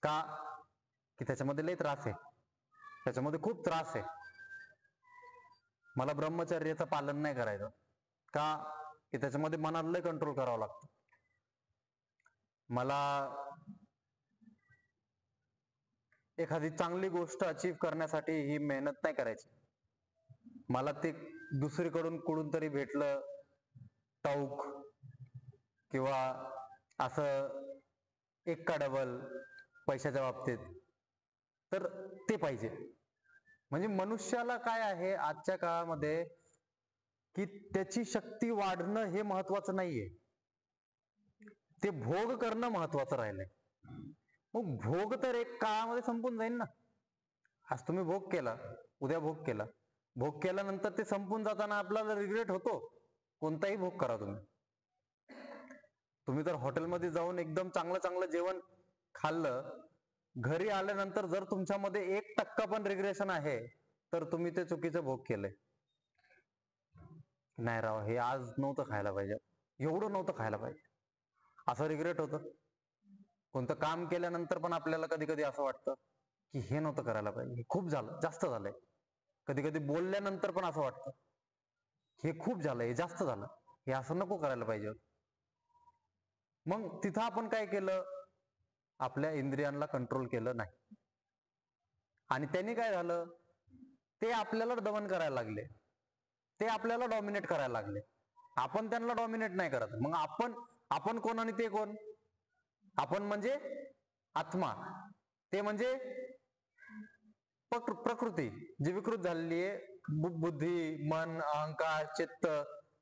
का? की त्याच्यामध्ये लय त्रास आहे, त्याच्यामध्ये खूप त्रास आहे. मला ब्रह्मचर्याचं पालन नाही करायचं. का? की त्याच्यामध्ये मनाला लय कंट्रोल करावं लागतं. मला एखादी चांगली गोष्ट अचीव करण्यासाठी ही मेहनत नाही करायची. मला ते दुसरीकडून कुठून तरी भेटलं टाऊक किंवा असं एक का डबल पैशाच्या बाबतीत तर ते पाहिजे. म्हणजे मनुष्याला काय आहे आजच्या काळामध्ये की त्याची शक्ती वाढणं हे महत्वाचं नाहीये, ते भोग करणं महत्वाचं राहिलंय. मग भोग तर एक काळामध्ये संपून जाईल ना. आज तुम्ही भोग केला, उद्या भोग केला, भोग केल्यानंतर ते संपून जाताना आपल्याला रिग्रेट होतो. कोणताही भोग करा तुम्ही. तुम्ही तर हॉटेलमध्ये जाऊन एकदम चांगलं चांगलं जेवण खाल्लं, घरी आल्यानंतर जर तुमच्यामध्ये 1% पण रिग्रेशन आहे तर तुम्ही ते चुकीचं भोग केलंय. नाही राव, हे आज नव्हतं खायला पाहिजे, एवढं नव्हतं खायला पाहिजे, असं रिग्रेट होतं. कोणतं काम केल्यानंतर पण आपल्याला कधी कधी असं वाटतं की हे नव्हतं करायला पाहिजे, हे खूप झालं, जास्त झालंय. कधी कधी बोलल्यानंतर पण असं वाटतं हे खूप झालंय, हे जास्त झालं, हे असं नको करायला पाहिजे. मग तिथं आपण काय केलं? आपल्या इंद्रियांना कंट्रोल केलं नाही आणि त्यांनी काय झालं? ते आपल्याला दमन करायला लागले, ते आपल्याला डॉमिनेट करायला लागले. आपण त्यांना डॉमिनेट नाही करत. मग आपण कोण आणि ते कोण? आपण म्हणजे आत्मा, ते म्हणजे प्रकृती जी विकृत झालेली आहे. बुद्धी, मन, अहंकार, चित्त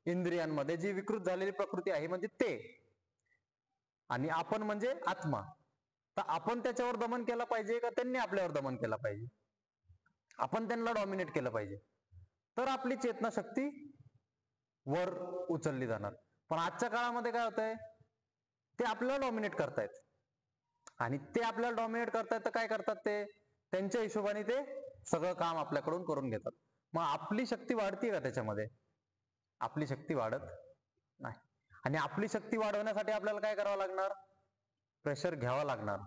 इंद्रियांमध्ये जी विकृत झालेली प्रकृती आहे म्हणजे ते, आणि आपण म्हणजे आत्मा. तर आपण त्याच्यावर दमन केलं पाहिजे का त्यांनी आपल्यावर दमन केलं पाहिजे? आपण त्यांना डॉमिनेट केलं पाहिजे, तर आपली चेतना शक्ती वर उचलली जाणार. पण आजच्या काळामध्ये काय होतंय, ते आपल्याला डॉमिनेट करतायत, आणि ते आपल्याला डॉमिनेट करतायत तर काय करतात, ते त्यांच्या हिशोबाने ते सगळं काम आपल्याकडून करून घेतात. मग आपली शक्ती वाढती का त्याच्यामध्ये? आपली शक्ती वाढत नाही. आणि आपली शक्ती वाढवण्यासाठी आपल्याला काय करावं लागणार? प्रेशर घ्यावा लागणार,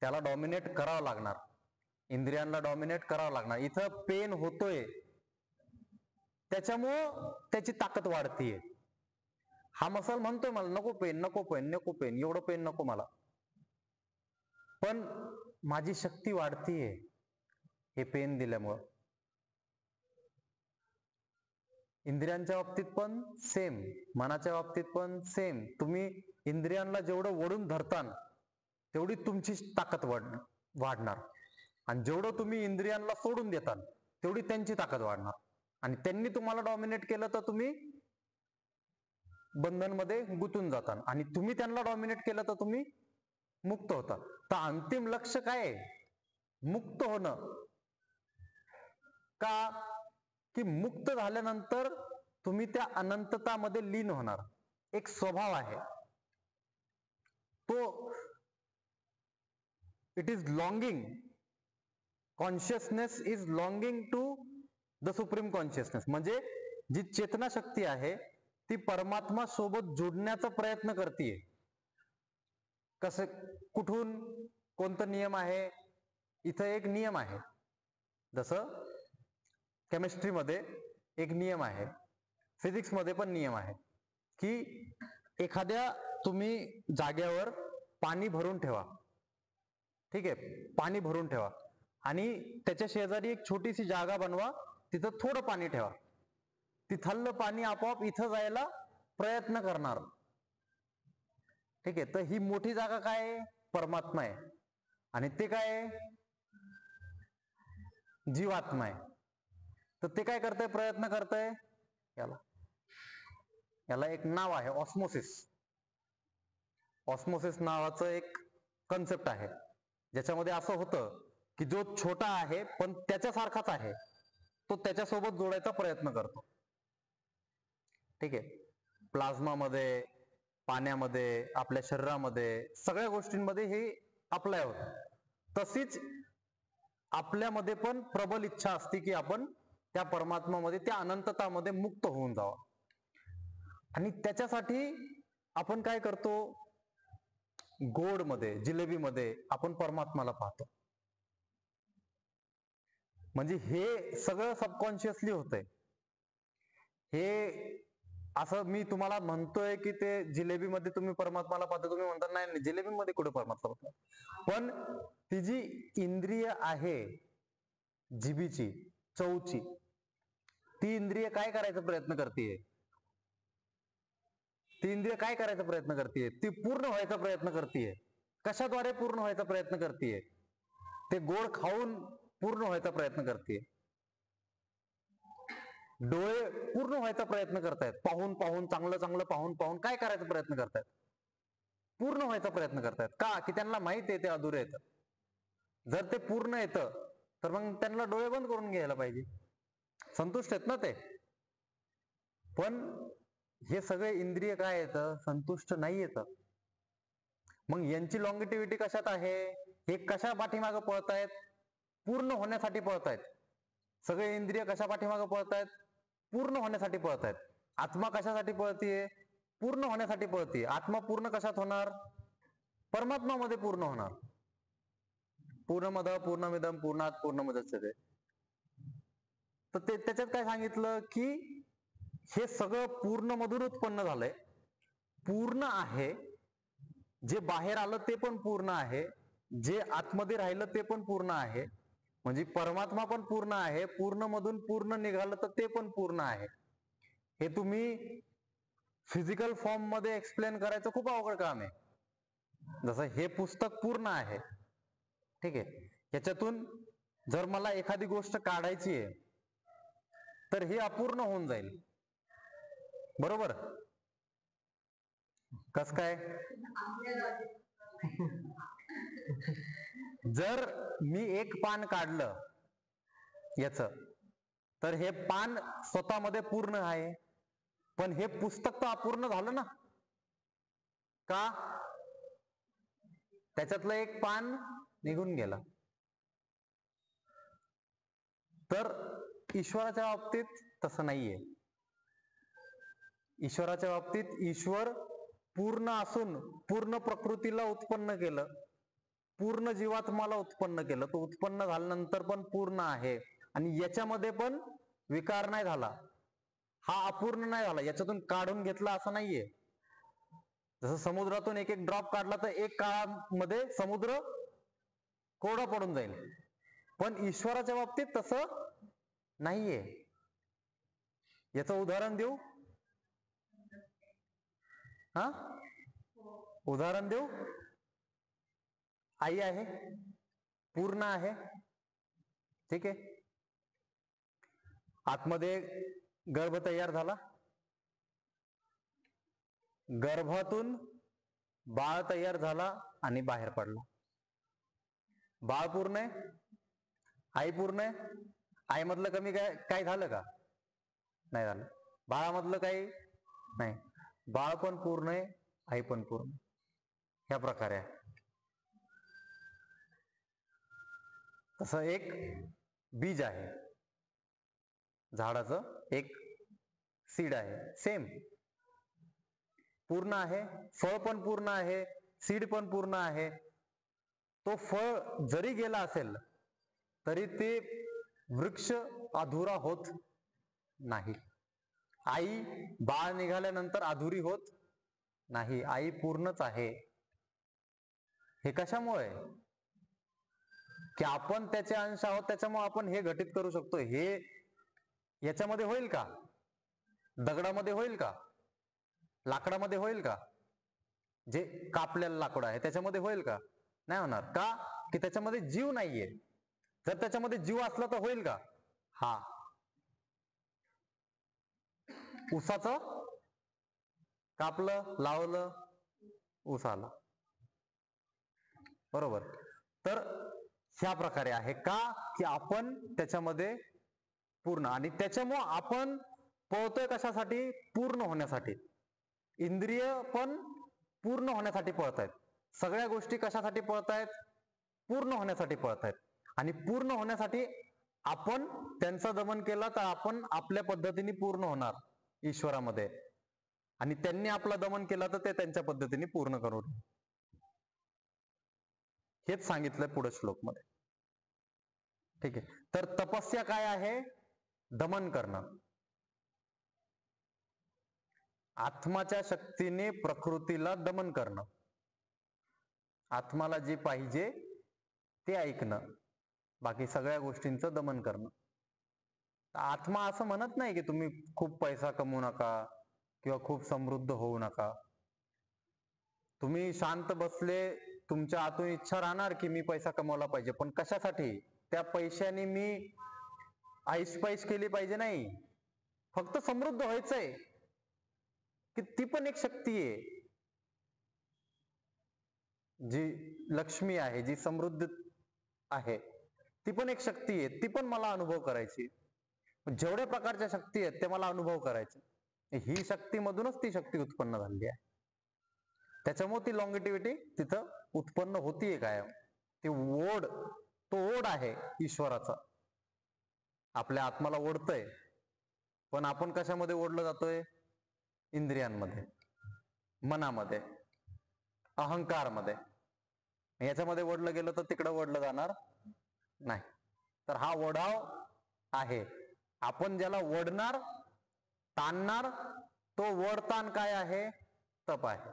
त्याला डॉमिनेट करावं लागणार, इंद्रियांना डॉमिनेट करावं लागणार. इथं पेन होतोय त्याच्यामुळं त्याची ताकद वाढतीये. हा मसल म्हणतोय मला नको पेन, नको पेन, नको पेन, एवढं पेन नको मला, पण माझी शक्ती वाढतीये हे पेन दिल्यामुळं. इंद्रियांच्या बाबतीत पण सेम, मनाच्या बाबतीत पण सेम. तुम्ही इंद्रियांना जेवढं वळून धरतान तेवढी तुमची ताकद वाढणार, आणि जेवढं तुम्ही इंद्रियांना सोडून देताल तेवढी त्यांची ताकद वाढणार. आणि त्यांनी तुम्हाला डॉमिनेट केलं तर तुम्ही बंधनमध्ये गुंतून जाताल, आणि तुम्ही त्यांना डॉमिनेट केलं तर तुम्ही मुक्त होता. तर अंतिम लक्ष्य काय आहे? मुक्त होणं. का? की मुक्त झाल्यानंतर तुम्ही त्या अनंततामध्ये लीन होणार. एक स्वभाव आहे तो, it is longing, consciousness is longing to the supreme consciousness. म्हणजे जी चेतना शक्ती आहे ती परमात्मा सोबत जोडण्याचा प्रयत्न करते. कसं, कुठून, कोणता नियम आहे? इथं एक नियम आहे, जसं केमिस्ट्रीमध्ये एक नियम आहे, फिजिक्समध्ये पण नियम आहे, की एखाद्या तुम्ही जागेवर पाणी भरून ठेवा, ठीक आहे, पाणी भरून ठेवा, आणि त्याच्या शेजारी एक छोटीशी जागा बनवा, तिथं थोडं पाणी ठेवा. तिथलं पाणी आपोआप इथं जायला प्रयत्न करणार, ठीक आहे. तर ही मोठी जागा काय आहे? परमात्मा आहे. आणि ते काय आहे? जीवात्मा आहे. तर ते काय करतंय? प्रयत्न करतंय. याला एक नाव आहे ऑस्मोसिस. ऑस्मोसिस नावाचं एक कन्सेप्ट आहे, ज्याच्यामध्ये असं होतं की जो छोटा आहे पण त्याच्यासारखाच आहे तो त्याच्यासोबत जोडायचा प्रयत्न करतो, ठीक आहे. प्लाझ्मामध्ये, पाण्यामध्ये, आपल्या शरीरामध्ये, सगळ्या गोष्टींमध्ये हे अप्लाय होतं. तशीच आपल्यामध्ये पण प्रबल इच्छा असते की आपण त्या परमात्मामध्ये, त्या अनंततामध्ये मुक्त होऊन जावं. आणि त्याच्यासाठी आपण काय करतो? गोड मध्ये, जिलेबीमध्ये आपण परमात्माला पाहतो. म्हणजे हे सगळं सबकॉन्शियसली होतंय. हे असं मी तुम्हाला म्हणतोय की ते जिलेबीमध्ये तुम्ही परमात्माला पाहता, तुम्ही म्हणता नाही जिलेबीमध्ये कुठे परमात्मा होता. पण ती जी इंद्रिय आहे जिभेची, चवची, ती इंद्रिय काय करायचा प्रयत्न करतेय? ती इंद्रिय काय करायचा प्रयत्न करतेय? ती पूर्ण व्हायचा प्रयत्न करतेय. कशाद्वारे पूर्ण व्हायचा प्रयत्न करतेय? ते गोड खाऊन पूर्ण व्हायचा प्रयत्न करतेय. डोळे पूर्ण व्हायचा प्रयत्न करतायत, पाहून पाहून, चांगलं चांगलं पाहून पाहून काय करायचा प्रयत्न करतायत? पूर्ण व्हायचा प्रयत्न करतायत. का? की त्यांना माहित आहे ते अधुरं येतं. जर ते पूर्ण येतं तर मग त्यांना डोळे बंद करून घ्यायला पाहिजे, संतुष्ट आहेत ना ते. पण हे सगळे इंद्रिय काय येतं? संतुष्ट नाही येतं. मग यांची लॉंगिटिव्हिटी कशात आहे? हे कशा पाठीमागे पळतायत? पूर्ण होण्यासाठी पळतायत. सगळे इंद्रिय कशा पाठीमागे पळतायत? पूर्ण होण्यासाठी पळतायत. आत्मा कशासाठी पळतीये? पूर्ण होण्यासाठी पळतीये. आत्मा पूर्ण कशात होणार? परमात्मामध्ये पूर्ण होणार. पूर्णमद पूर्णमिदं पूर्णात पूर्णमुदच्यते. तर ते त्याच्यात काय सांगितलं की हे सगळं पूर्ण मधून उत्पन्न झालंय, पूर्ण आहे. जे बाहेर आलं ते पण पूर्ण आहे, जे आतमध्ये राहिलं ते पण पूर्ण आहे. म्हणजे परमात्मा पण पूर्ण आहे, पूर्ण मधून पूर्ण निघालं तर ते पण पूर्ण आहे. हे तुम्ही फिजिकल फॉर्म मध्ये एक्सप्लेन करायचं खूप अवघड काम आहे. जसं हे पुस्तक पूर्ण आहे, ठीक आहे, याच्यातून जर मला एखादी गोष्ट काढायची आहे तर हे अपूर्ण होऊन जाईल. बरोबर? कस काय? जर मी एक पान काढलं याच, तर हे पान स्वतःमध्ये पूर्ण आहे, पण हे पुस्तक तर अपूर्ण झालं ना. का? त्याच्यातलं एक पान निघून गेलं. तर ईश्वराच्या बाबतीत तसं नाहीये. ईश्वराच्या बाबतीत ईश्वर पूर्ण असून पूर्ण प्रकृतीला उत्पन्न केलं, पूर्ण जीवात्माला उत्पन्न केलं, तो उत्पन्न झाल्यानंतर पण पूर्ण आहे, आणि याच्यामध्ये पण विकार नाही झाला, हा अपूर्ण नाही झाला, याच्यातून काढून घेतला असं नाहीये. जसं समुद्रातून एक एक ड्रॉप काढला तर एक काळामध्ये समुद्र कोरडा पडून जाईल, पण ईश्वराच्या बाबतीत तसं नाहीये. याचं उदाहरण देऊ? हा, उदाहरण देऊ? आई आहे, पूर्ण आहे, ठीक आहे, आतमध्ये गर्भ तयार झाला, गर्भातून बाळ तयार झाला आणि बाहेर पडला. बाळ पूर्ण आहे, आई पूर्ण आहे. आईमधलं कमी काय झालं का? नाही झालं. बाळामधलं काही नाही, बाळ पण पूर्ण आहे, आई पण पूर्ण. ह्या प्रकारे आहे. तसं एक बीज आहे, झाडाचं एक सीड आहे, सेम पूर्ण आहे, फळ पण पूर्ण आहे, सीड पण पूर्ण आहे. तो फळ जरी गेला असेल तरी ते वृक्ष अधुरा होत नाही. आई बाळ निघाल्यानंतर अधुरी होत नाही, आई पूर्णच आहे. हे कशामुळे? की आपण त्याचे अंश आहोत, त्याच्यामुळे आपण हे घटित करू शकतो. हे याच्यामध्ये होईल का? दगडामध्ये होईल का? लाकडामध्ये होईल का? जे कापलेलं लाकूड आहे त्याच्यामध्ये होईल का? नाही होणार. का? की त्याच्यामध्ये जीव नाहीये. जर त्याच्यामध्ये जीव असला तर होईल का? हा. ऊसाचं कापलं, लावलं, ऊस आला, बरोबर? तर ह्या प्रकारे आहे. का? की आपण त्याच्यामध्ये पूर्ण, आणि त्याच्यामुळे आपण पळतोय कशासाठी? पूर्ण होण्यासाठी. इंद्रिय पण पूर्ण होण्यासाठी पळतायत. सगळ्या गोष्टी कशासाठी पळतायत? पूर्ण होण्यासाठी पळतायत. आणि पूर्ण होण्यासाठी आपण त्यांचं दमन केलं तर आपण आपल्या पद्धतीने पूर्ण होणार ईश्वरामध्ये, आणि त्यांनी आपलं दमन केलं तर ते त्यांच्या पद्धतीने पूर्ण करू. हेच सांगितलंय पुढे श्लोक मध्ये, ठीक आहे. तर तपस्या काय आहे? दमन करणं. आत्माच्या शक्तीने प्रकृतीला दमन करणं. आत्माला जे पाहिजे ते ऐकणं, बाकी सगळ्या गोष्टींचं दमन करणं. आत्मा असं म्हणत नाही की तुम्ही खूप पैसा कमवू नका किंवा खूप समृद्ध होऊ नका. तुम्ही शांत बसले, तुमच्या आतून इच्छा राहणार की मी पैसा कमवला पाहिजे, पण कशासाठी? त्या पैशाने मी ऐशपैश केली पाहिजे नाही, फक्त समृद्ध व्हायचंय. की ती पण एक शक्ती आहे, जी लक्ष्मी आहे, जी समृद्ध आहे, ती पण एक शक्ती आहे, ती पण मला अनुभव करायची. जेवढ्या प्रकारच्या शक्ती आहेत ते मला अनुभव करायचे. ही शक्तीमधूनच ती शक्ती उत्पन्न झाली आहे. त्याच्यामुळे ती लॉंगिटिव्हिटी तिथं उत्पन्न होतीये कायम. ती ओढ, तो ओढ आहे ईश्वराचा, आपल्या आत्माला ओढतय. पण आपण कशामध्ये ओढलं जातोय? इंद्रियांमध्ये, मनामध्ये, अहंकारमध्ये. याच्यामध्ये ओढलं गेलं तर तिकडं ओढलं जाणार नाही. तर हा ओढाव आहे. आपण ज्याला ओढणार, ताणणार, तो ओढताण काय आहे? तप आहे.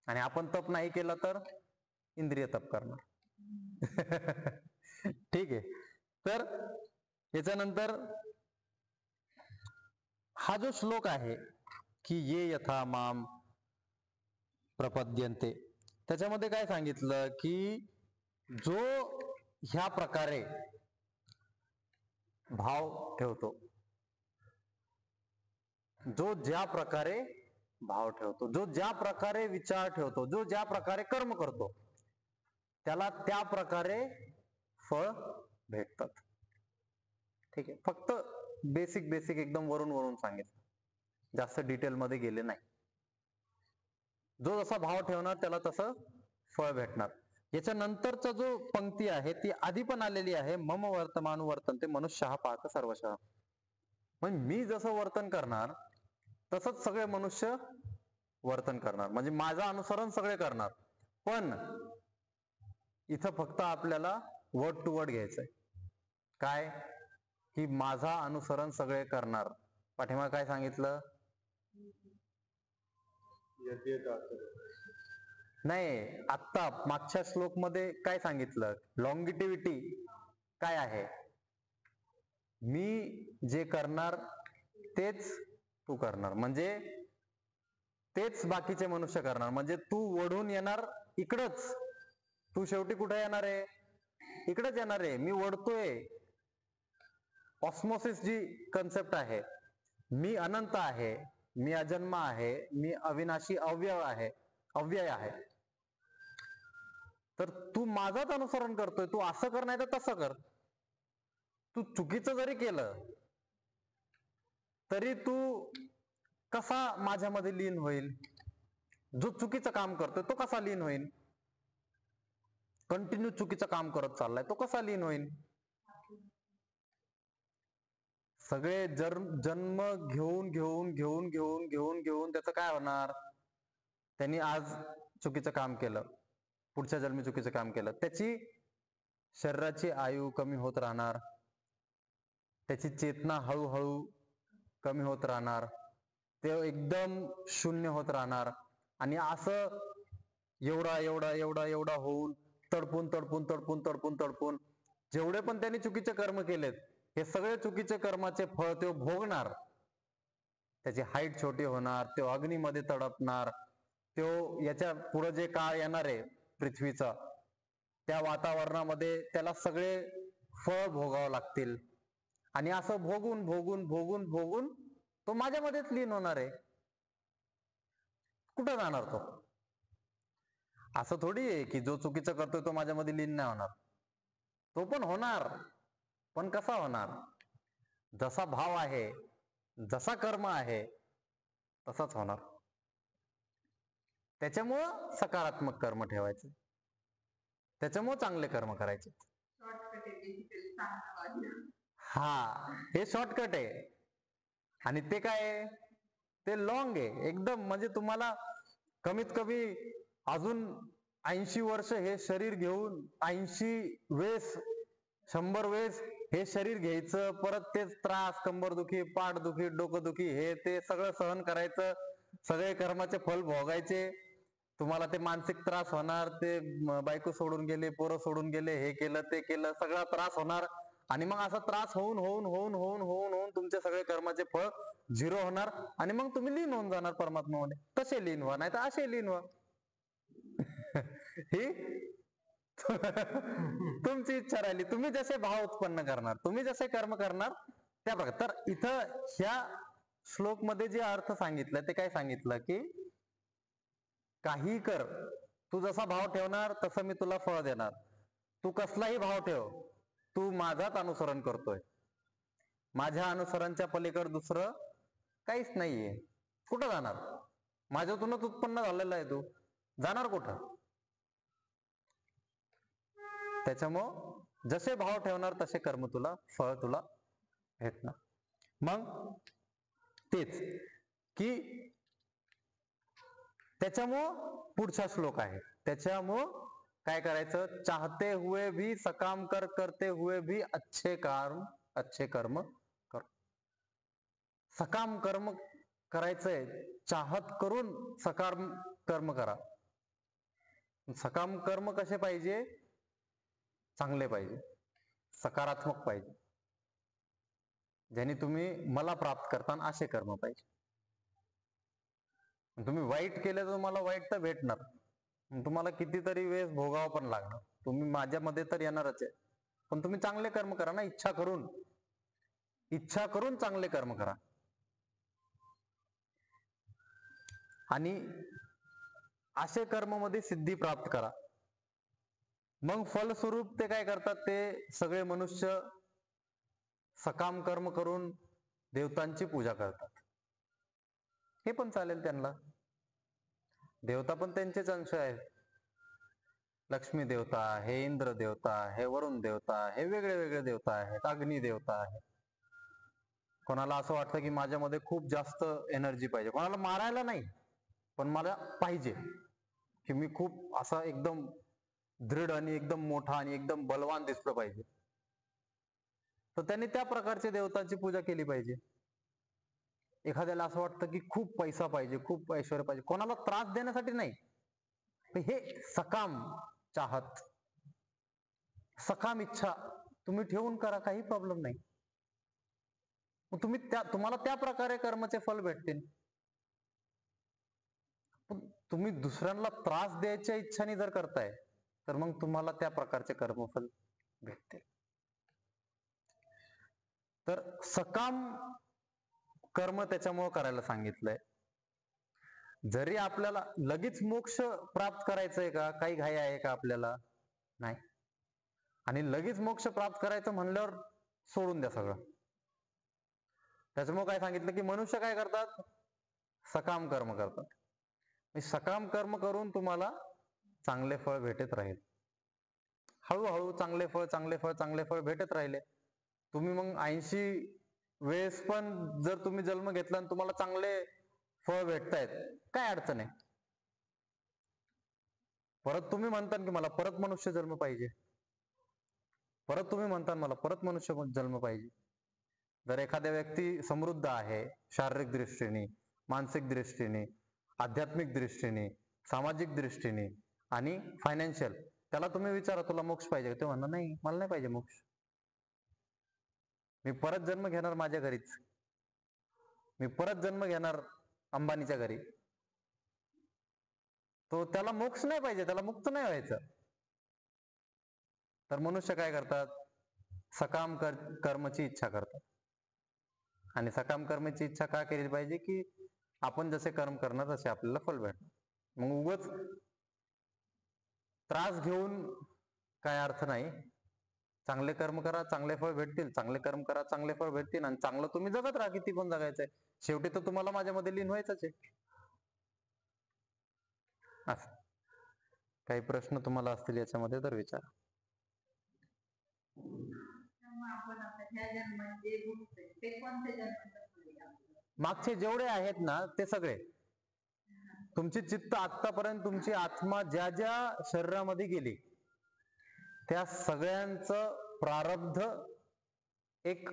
आणि आपण तप नाही केलं तर इंद्रिय तप करणार. ठीक आहे. तर याच्यानंतर हा जो श्लोक आहे की ये यथा माम प्रपद्यन्ते, त्याच्यामध्ये काय सांगितलं की जो ह्या प्रकारे भाव ठेवतो, जो ज्या प्रकारे भाव ठेवतो, जो ज्या प्रकारे विचार ठेवतो, जो ज्या प्रकारे कर्म करतो, त्याला त्या प्रकारे फळ भेटतात. ठीक आहे, फक्त बेसिक बेसिक एकदम वरून वरून सांगितलं, जास्त डिटेल मध्ये गेले नाही. जो जसा भाव ठेवणार त्याला तसं फळ भेटणार. याच्या नंतरचा जो पंक्ती आहे ती आधी पण आलेली आहे, मम वर्तमान वर्तन्ते मनुष्य पार्थ सर्वशः. म्हणजे मी जसं वर्तन करणार तसंच सगळे मनुष्य वर्तन करणार, म्हणजे माझं अनुसरण सगळे करणार. पण इथं फक्त आपल्याला वर्ड टू वर्ड घ्यायचंय. काय? की माझा अनुसरण सगळे करणार. पाठीमागे काय सांगितलं? नाही, आत्ता मागच्या श्लोक मध्ये काय सांगितलं? लॉंगिटिव्हिटी काय आहे? मी जे करणार तेच तू करणार, म्हणजे तेच बाकीचे मनुष्य करणार. म्हणजे तू ओढून येणार इकडच, तू शेवटी कुठे येणार आहे? इकडेच येणार आहे. मी ओढतोय. ऑस्मोसिस जी कन्सेप्ट आहे, मी अनंत आहे, मी अजन्म आहे, मी अविनाशी अव्यय आहे. तर तू माझाच अनुसरण करतोय. तू असं कर नाही तर तसं कर. तू चुकीचं जरी केलं तरी तू कसा माझ्यामध्ये लीन होईल? जो चुकीचं काम करतोय तो कसा लीन होईल? कंटिन्यू चुकीचं काम करत चाललाय तो कसा लीन होईल? सगळे जन्म घेऊन घेऊन घेऊन घेऊन घेऊन घेऊन त्याचं काय होणार? त्यांनी आज चुकीचं काम केलं, पुढच्या जन्मी चुकीचं काम केलं, त्याची शरीराची आयु कमी होत राहणार, त्याची चेतना हळूहळू कमी होत राहणार, ते एकदम शून्य होत राहणार. आणि असं एवढा एवढा एवढा एवढा होऊन तडपून तडपून तडपून तडपून तडपून जेवढे पण त्यांनी चुकीचे कर्म केलेत, हे सगळे चुकीचे कर्माचे फळ ते भोगणार. त्याची हाईट छोटी होणार, तो अग्नीमध्ये तडपणार, तो याच्या पुढे जे काळ येणार आहे पृथ्वीचा, त्या वातावरणामध्ये त्याला सगळे फळ भोगावं लागतील. आणि असं भोगून भोगून भोगून भोगून तो माझ्यामध्येच लीन होणार आहे. कुठं जाणार तो? असं थोडी आहे की जो चुकीचं करतोय तो माझ्यामध्ये लीन नाही होणार. तो पण होणार, पण कसा होणार? जसा भाव आहे, जसा कर्म आहे तसाच होणार. त्याच्यामुळं सकारात्मक कर्म ठेवायचे, त्याच्यामुळं चांगले कर्म करायचे. हा, हे शॉर्टकट आहे. आणि ते काय आहे? ते लॉंग आहे एकदम. म्हणजे तुम्हाला कमीत कमी अजून 80 वर्ष हे शरीर घेऊन 80 वेळेस 100 वेळेस हे शरीर घ्यायचं, परत तेच त्रास, कंबरदुखी, पाठदुखी, डोकंदुखी, हे ते सगळं सहन करायचं, सगळे कर्माचे फल भोगायचे. तुम्हाला ते मानसिक त्रास होणार, ते बायको सोडून गेले, पोरं सोडून गेले, हे केलं ते केलं, सगळा त्रास होणार. आणि मग असा त्रास होऊन होऊन होऊन होऊन होऊन होऊन तुमचे सगळे कर्माचे फळ झिरो होणार. आणि मग तुम्ही लीन होऊन जाणार परमात्मामध्ये. तसे लीन व्हा, नाही तर असे लीन व्हा. ही तुमची इच्छा राहिली. तुम्ही जसे भाव उत्पन्न करणार, तुम्ही जसे कर्म करणार त्या प्रकारे. तर इथं ह्या श्लोक मध्ये जे अर्थ सांगितलं ते काय सांगितलं? की काही कर, तू जसा भाव ठेवणार तसं मी तुला फळ देणार. तू कसलाही भाव ठेव, तू माझाच अनुसरण करतोय. माझ्या अनुसरणच्या पलीकडे दुसरं काहीच नाहीये. कुठं जाणार? माझ्यातूनच उत्पन्न झालेला आहे, तू जाणार कुठं? त्याच्यामुळं जसे भाव ठेवणार तसे कर्म तुला, फळ तुला भेटणार. मग तेच की त्याच्यामुळं पुढचा श्लोक आहे. त्याच्यामुळं काय करायचं? चाहते हुए भी सकाम कर, करते हुए भी अच्छे कर्म कर. सकाम कर्म करायचंय, चाहत करून सकाम कर्म करा. सकाम कर्म कसे पाहिजे? चांगले पाहिजे, सकारात्मक पाहिजे, ज्याने तुम्ही मला प्राप्त करता, असे कर्म पाहिजे. तुम्ही वाईट केले तर तुम्हाला वाईट तर भेटणार, तुम्हाला कितीतरी वेळेस भोगावं पण लागणार. तुम्ही माझ्यामध्ये तर येणारच आहे, पण तुम्ही चांगले कर्म करा ना, इच्छा करून चांगले कर्म करा. आणि असे कर्ममध्ये सिद्धी प्राप्त करा. मग फलस्वरूप ते काय करतात, ते सगळे मनुष्य सकाम कर्म करून देवतांची पूजा करतात. हे पण चालेल त्यांना. देवता पण त्यांचेच अंश आहेत. लक्ष्मी देवता आहे, इंद्र देवता आहे, वरुण देवता आहे, वेगळे वेगळे देवता आहेत, अग्नी देवता आहे. कोणाला असं वाटतं की माझ्यामध्ये खूप जास्त एनर्जी पाहिजे, कोणाला मारायला नाही पण मला पाहिजे की मी खूप असा एकदम दृढ आणि एकदम मोठा आणि एकदम बलवान दिसलं पाहिजे, तर त्यांनी त्या प्रकारच्या देवतांची पूजा केली पाहिजे. एखाद्याला असं वाटतं की खूप पैसा पाहिजे, खूप ऐश्वर्य पाहिजे, कोणाला त्रास देण्यासाठी नाही, हे सकाम चाहत, सकाम इच्छा तुम्ही ठेवून करा, काही प्रॉब्लेम नाही. तुम्हाला त्या प्रकारे कर्माचे फल भेटतील. तुम्ही दुसऱ्यांना त्रास द्यायच्या इच्छाने जर करताय तर मग तुम्हाला त्या प्रकारचे कर्मफल भेटतील. तर सकाम कर्म त्याच्यामुळे करायला सांगितलंय. जरी आपल्याला लगेच मोक्ष प्राप्त करायचंय का, काही घाई आहे का आपल्याला, नाही. आणि लगेच मोक्ष प्राप्त करायचं म्हणल्यावर सोडून द्या सगळं. त्याच्यामुळे काय सांगितलं की मनुष्य काय करतात, सकाम कर्म करतात. सकाम कर्म करून तुम्हाला चांगले फळ भेटत राहील. हळूहळू चांगले फळ चांगले फळ चांगले फळ भेटत राहिले. तुम्ही मग 80 वेळेस पण जर तुम्ही जन्म घेतला आणि तुम्हाला चांगले फळ भेटतायत, काय अडचण आहे. परत तुम्ही म्हणता की मला परत मनुष्य जन्म पाहिजे, परत तुम्ही म्हणता मला परत मनुष्य जन्म पाहिजे. जर एखाद्या व्यक्ती समृद्ध आहे, शारीरिक दृष्टीने, मानसिक दृष्टीने, आध्यात्मिक दृष्टीने, सामाजिक दृष्टीने आणि फायनान्शियल, त्याला तुम्ही विचारा तुला मोक्ष पाहिजे, ते म्हणणार नाही मला नाही पाहिजे मोक्ष, मी परत जन्म घेणार माझ्या घरीच, मी परत जन्म घेणार अंबानीच्या घरी. तो त्याला मोक्ष नाही पाहिजे, त्याला मुक्त नाही व्हायचं. तर मनुष्य काय करतात, सकाम कर्मची इच्छा करतात. आणि सकाम कर्माची इच्छा का केली पाहिजे की आपण जसे कर्म करणार तसे आपल्याला फल भेटणार. मग उगाच त्रास घेऊन काय अर्थ नाही. चांगले कर्म करा, चांगले फळ भेटतील, चांगले कर्म करा, चांगले फळ भेटतील, आणि चांगलं तुम्ही जगत राहा, किती पण जगायचंय. शेवटी तर तुम्हाला माझ्यामध्ये लीन व्हायचंच आहे. असं काही प्रश्न तुम्हाला असतील याच्यामध्ये तर विचारा. मागचे जेवढे आहेत ना ते सगळे तुमची चित्त आतापर्यंत तुमची आत्मा ज्या ज्या शरीरामध्ये गेली त्या सगळ्यांचं प्रारब्ध एक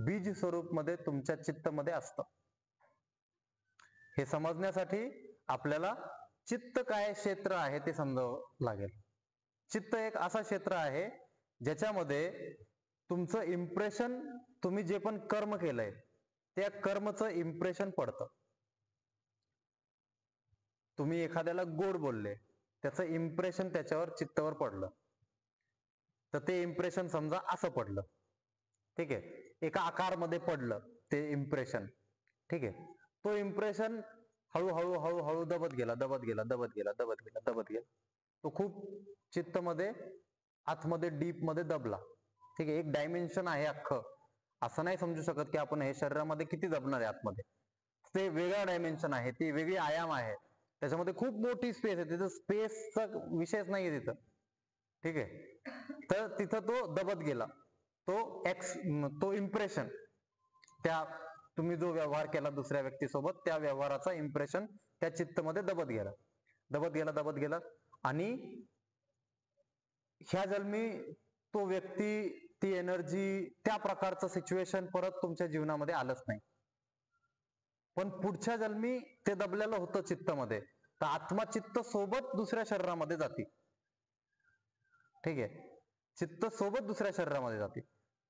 बीज स्वरूप मध्ये तुमच्या चित्तामध्ये असतं. हे समजण्यासाठी आपल्याला चित्त काय क्षेत्र आहे ते समजावं लागेल. चित्त एक असा क्षेत्र आहे ज्याच्यामध्ये तुमचं इम्प्रेशन, तुम्ही जे पण कर्म केलंय त्या कर्मचं इम्प्रेशन पडतं. तुम्ही एखाद्याला गोड बोलले, त्याचं इम्प्रेशन त्याच्यावर चित्तावर पडलं, तर ते इम्प्रेशन समजा असं पडलं, ठीक आहे, एका आकारमध्ये पडलं ते इम्प्रेशन, ठीक आहे. तो इम्प्रेशन हळूहळू हळूहळू दबत गेला दबत गेला दबत गेला दबत गेला दबत गेला, तो खूप चित्तमध्ये आतमध्ये डीप मध्ये दबला, ठीक आहे. एक डायमेन्शन आहे अख्खं, असं नाही समजू शकत की आपण हे शरीरामध्ये किती दबणार आहे आतमध्ये. ते वेगळा डायमेन्शन आहे, ती वेगळी आयाम आहे, त्याच्यामध्ये खूप मोठी स्पेस आहे, तिथं स्पेसचा विषयच नाहीये तिथं, ठीक आहे. तर तिथं तो दबत गेला, तो इम्प्रेशन, त्या तुम्ही जो व्यवहार केला दुसऱ्या व्यक्तीसोबत त्या व्यवहाराचा इम्प्रेशन त्या चित्तमध्ये दबत गेला दबत गेला दबत गेला, आणि ह्या जन्मी तो व्यक्ती, ती एनर्जी, त्या प्रकारचं सिच्युएशन परत तुमच्या जीवनामध्ये आलंच नाही. पण पुढच्या जन्मी ते दबलेलं होतं चित्तामध्ये, तर आत्मा चित्त सोबत दुसऱ्या शरीरामध्ये जाते, ठीक आहे. चित्त सोबत दुसऱ्या शरीरामध्ये जाते,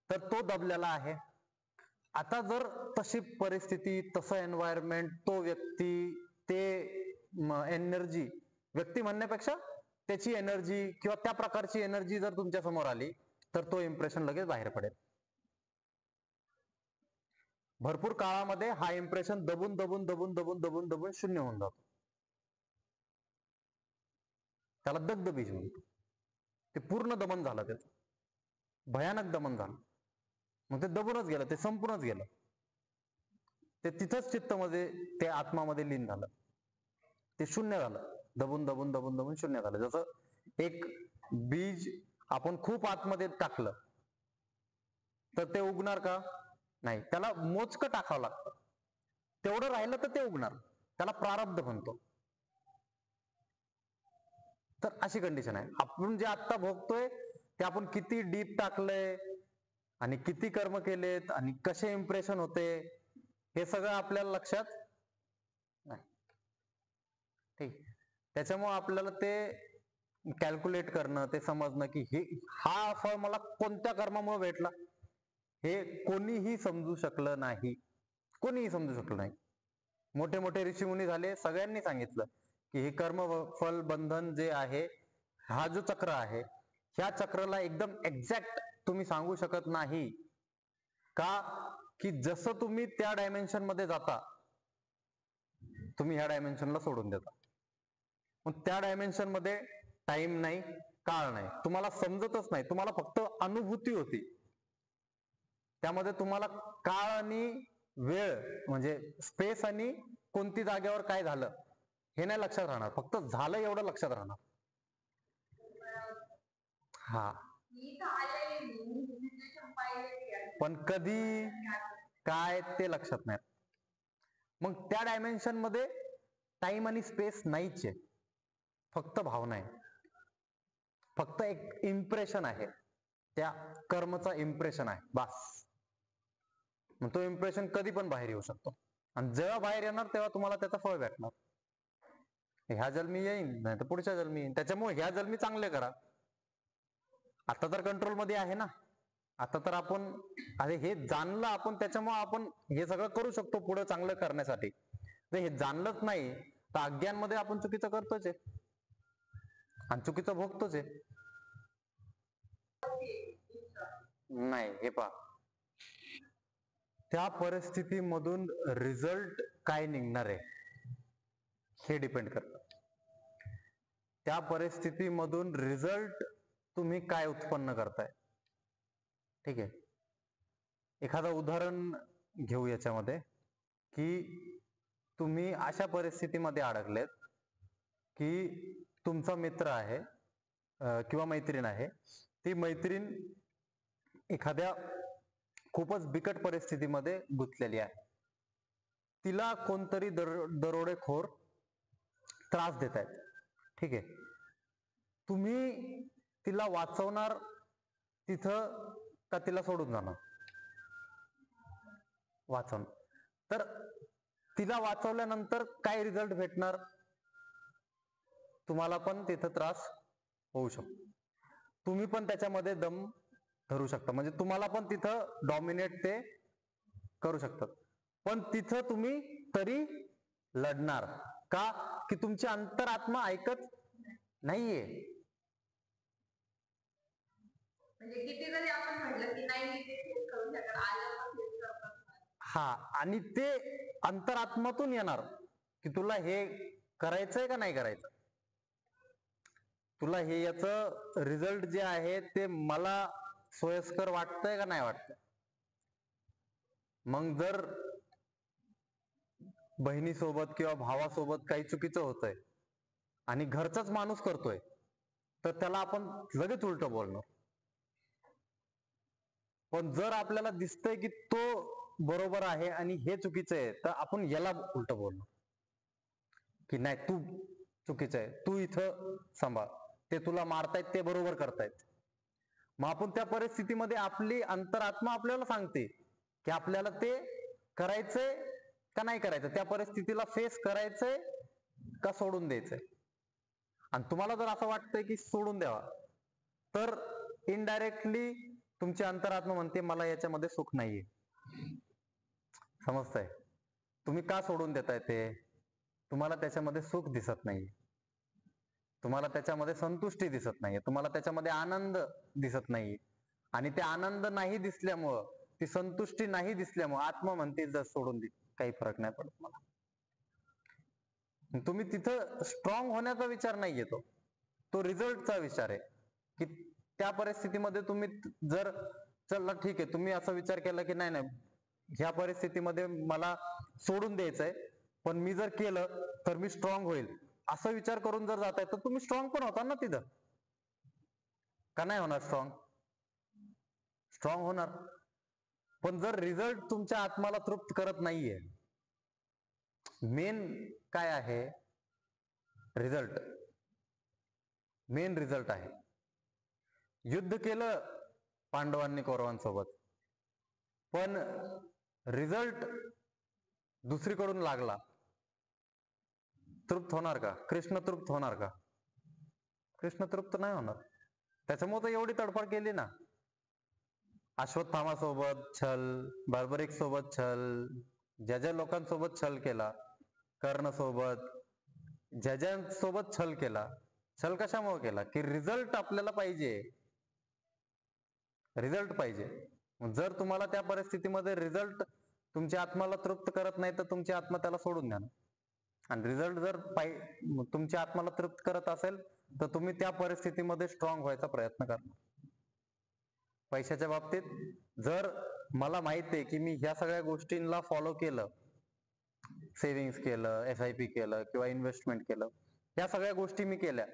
तर तो दबलेला आहे. आता जर तशी परिस्थिती, तसं एन्व्हायरमेंट, तो व्यक्ती, ते एनर्जी, व्यक्ती म्हणण्यापेक्षा त्याची एनर्जी किंवा त्या प्रकारची एनर्जी जर तुमच्या समोर आली तर तो इम्प्रेशन लगेच बाहेर पडेल. भरपूर काळामध्ये हा इम्प्रेशन दबून दबून दबून दबून दबून दबून शून्य होऊन जातो. त्याला दग्ध बीज म्हणतो. ते पूर्ण दमन झालं, त्याचं भयानक दमन झालं. मग ते दबूनच गेलं, ते संपूर्णच गेलं. ते तिथंच चित्तमध्ये, ते आत्मामध्ये लीन झालं. ते शून्य झालं. दबून दबून दबून दबून शून्य झालं. जसं एक बीज आपण खूप आतमध्ये टाकलं तर ते उगणार का? नाही. त्याला मोजकं टाकावं लागतं. तेवढं राहिलं तर ते उगणार. त्याला प्रारब्ध म्हणतो. तर अशी कंडिशन आहे. आपण जे आत्ता भोगतोय ते आपण किती डीप टाकलंय आणि किती कर्म केलेत आणि कसे इम्प्रेशन होते, हे सगळं आपल्याला लक्षात नाही. ठीक. त्याच्यामुळे आपल्याला ते कॅल्क्युलेट करणं, ते समजणं की हा फळ मला कोणत्या कर्मामुळे भेटला, हे कोणीही समजू शकलं नाही. कोणीही समजू शकलं नाही. मोठे मोठे ऋषीमुनी झाले, सगळ्यांनी सांगितलं की हे कर्म फल बंधन जे आहे, हा जो चक्र आहे, ह्या चक्राला एकदम एक्झॅक्ट तुम्ही सांगू शकत नाही. का? की जसं तुम्ही त्या डायमेन्शन मध्ये जाता, तुम्ही ह्या डायमेन्शनला सोडून देता. मग त्या डायमेन्शन मध्ये टाइम नाही, काळ नाही, तुम्हाला समजतच नाही. तुम्हाला फक्त अनुभूती होती. त्यामध्ये तुम्हाला काळ आणि वेळ म्हणजे स्पेस आणि कोणती जागेवर काय झालं हे नाही लक्षात राहणार. फक्त झालं एवढं लक्षात राहणार. हा. पण कधी काय ते लक्षात नाही. मग त्या डायमेन्शन मध्ये टाइम आणि स्पेस नाहीच आहे. फक्त भावना आहे. फक्त एक इम्प्रेशन आहे. त्या कर्मचा इम्प्रेशन आहे, बस. मग तो इम्प्रेशन कधी पण बाहेर येऊ शकतो. आणि जेव्हा बाहेर येणार तेव्हा तुम्हाला त्याचं फळ भेटणार. ह्या जन्मी येईन, नाही तर पुढच्या जन्मी येईन. त्याच्यामुळे ह्या जन्मी चांगले करा. आता तर कंट्रोल मध्ये आहे ना. आता तर आपण अरे हे जाणलं आपण, त्याच्यामुळे आपण हे सगळं करू शकतो पुढे चांगलं करण्यासाठी. तर हे जाणलंच नाही तर अज्ञानमध्ये आपण चुकीचं करतोच आहे आणि चुकीचं भोगतोच आहे. नाही, हे पहा, त्या परिस्थितीमधून रिझल्ट काय निघणार आहे हे डिपेंड करतं. त्या परिस्थितीमधून रिझल्ट तुम्ही काय उत्पन्न करताय. ठीक आहे. एखादं उदाहरण घेऊ याच्यामध्ये, की तुम्ही अशा परिस्थितीमध्ये अडकलेत की तुमचा मित्र आहे किंवा मैत्रीण आहे. ती मैत्रीण एखाद्या खूपच बिकट परिस्थितीमध्ये गुंतलेली आहे. तिला कोणतरी दरोडेखोर त्रास देत आहेत. ठीक आहे. तुम्ही तिला वाचवणार तिथं का तिला सोडून जाणार? वाचवणार. तर तिला वाचवल्यानंतर काय रिझल्ट भेटणार? तुम्हाला पण तिथं त्रास होऊ शकतो. तुम्ही पण त्याच्यामध्ये दम धरू शकता. म्हणजे तुम्हाला पण तिथं डॉमिनेट ते करू शकतात. पण तिथं तुम्ही तरी लढणार. का? की तुमची अंतरात्मा ऐकत नाहीये. म्हणजे किती जरी आपण म्हटलं की नाही मी ते फेस करू शकत, आलं पण फेस करतात. हा, आणि ते अंतरात्मातून येणार की तुला हे करायचंय का नाही करायचं. तुला हे याचं रिझल्ट जे आहे ते मला सोयीस्कर वाटतंय का नाही वाटतंय. मग जर बहिणीसोबत किंवा भावासोबत काही चुकीचं होतंय आणि घरचाच माणूस करतोय तर त्याला आपण लगेच उलट बोलणार. पण जर आपल्याला दिसतंय की तो बरोबर आहे आणि हे चुकीचं आहे तर आपण याला उलट बोलणार की नाही तू चुकीचं आहे, तू इथं सांभाळ, ते तुला मारतायत ते बरोबर करतायत. मग आपण त्या परिस्थितीमध्ये आपली अंतरात्मा आपल्याला सांगते की आपल्याला ते करायचंय का नाही करायचं, त्या परिस्थितीला फेस करायचंय का सोडून द्यायचंय. आणि तुम्हाला जर असं वाटतंय की सोडून द्यावा तर इनडायरेक्टली तुमची अंतरात्मा म्हणते मला याच्यामध्ये सुख नाहीये. समजतंय? तुम्ही का सोडून देताय ते? तुम्हाला त्याच्यामध्ये सुख दिसत नाहीये, तुम्हाला त्याच्यामध्ये संतुष्टी दिसत नाहीये, तुम्हाला त्याच्यामध्ये आनंद दिसत नाहीये. आणि ते आनंद नाही दिसल्यामुळं, ती संतुष्टी नाही दिसल्यामुळं आत्मा म्हणते जर सोडून दे, काही फरक नाही पडत मला. तुम्ही तिथं स्ट्रॉंग होण्याचा विचार नाही येतो. तो रिझल्टचा विचार आहे की त्या परिस्थितीमध्ये तुम्ही जर चला ठीक आहे, तुम्ही असा विचार केला की नाही नाही ह्या परिस्थितीमध्ये मला सोडून द्यायचंय, पण मी जर केलं तर मी स्ट्रॉंग होईल, असा विचार करून जर जाताय तर तुम्ही स्ट्रॉंग पण होता ना तिथं. का नाही होणार स्ट्रॉंग? स्ट्रॉंग होणार. पण जर रिझल्ट तुमच्या आत्माला तृप्त करत नाहीये, मेन काय आहे? रिझल्ट. मेन रिझल्ट आहे. युद्ध केलं पांडवांनी कौरवांसोबत, पण रिझल्ट दुसरीकडून लागला, तृप्त होणार का? कृष्ण तृप्त होणार का? कृष्ण तृप्त नाही होणार. त्याच्यामुळे तर एवढी तडफड केली ना. अश्वत्थामा सोबत छल, बार्बरिक सोबत छल, ज्या ज्या लोकांसोबत छल केला, कर्ण सोबत, ज्या ज्या सोबत छल केला, छल कशामुळे केला? की रिझल्ट आपल्याला पाहिजे. रिझल्ट पाहिजे. जर तुम्हाला त्या परिस्थितीमध्ये रिझल्ट तुमच्या आत्माला तृप्त करत नाही तर तुमची आत्मा त्याला सोडून द्या. आणि रिझल्ट जर तुमच्या आत्माला तृप्त करत असेल तर तुम्ही त्या परिस्थितीमध्ये स्ट्रॉंग व्हायचा प्रयत्न करा. पैशाच्या बाबतीत जर मला माहित आहे की मी ह्या सगळ्या गोष्टींना फॉलो केलं, सेव्हिंग्स केलं, SIP केलं किंवा इन्व्हेस्टमेंट केलं, या सगळ्या गोष्टी मी केल्या,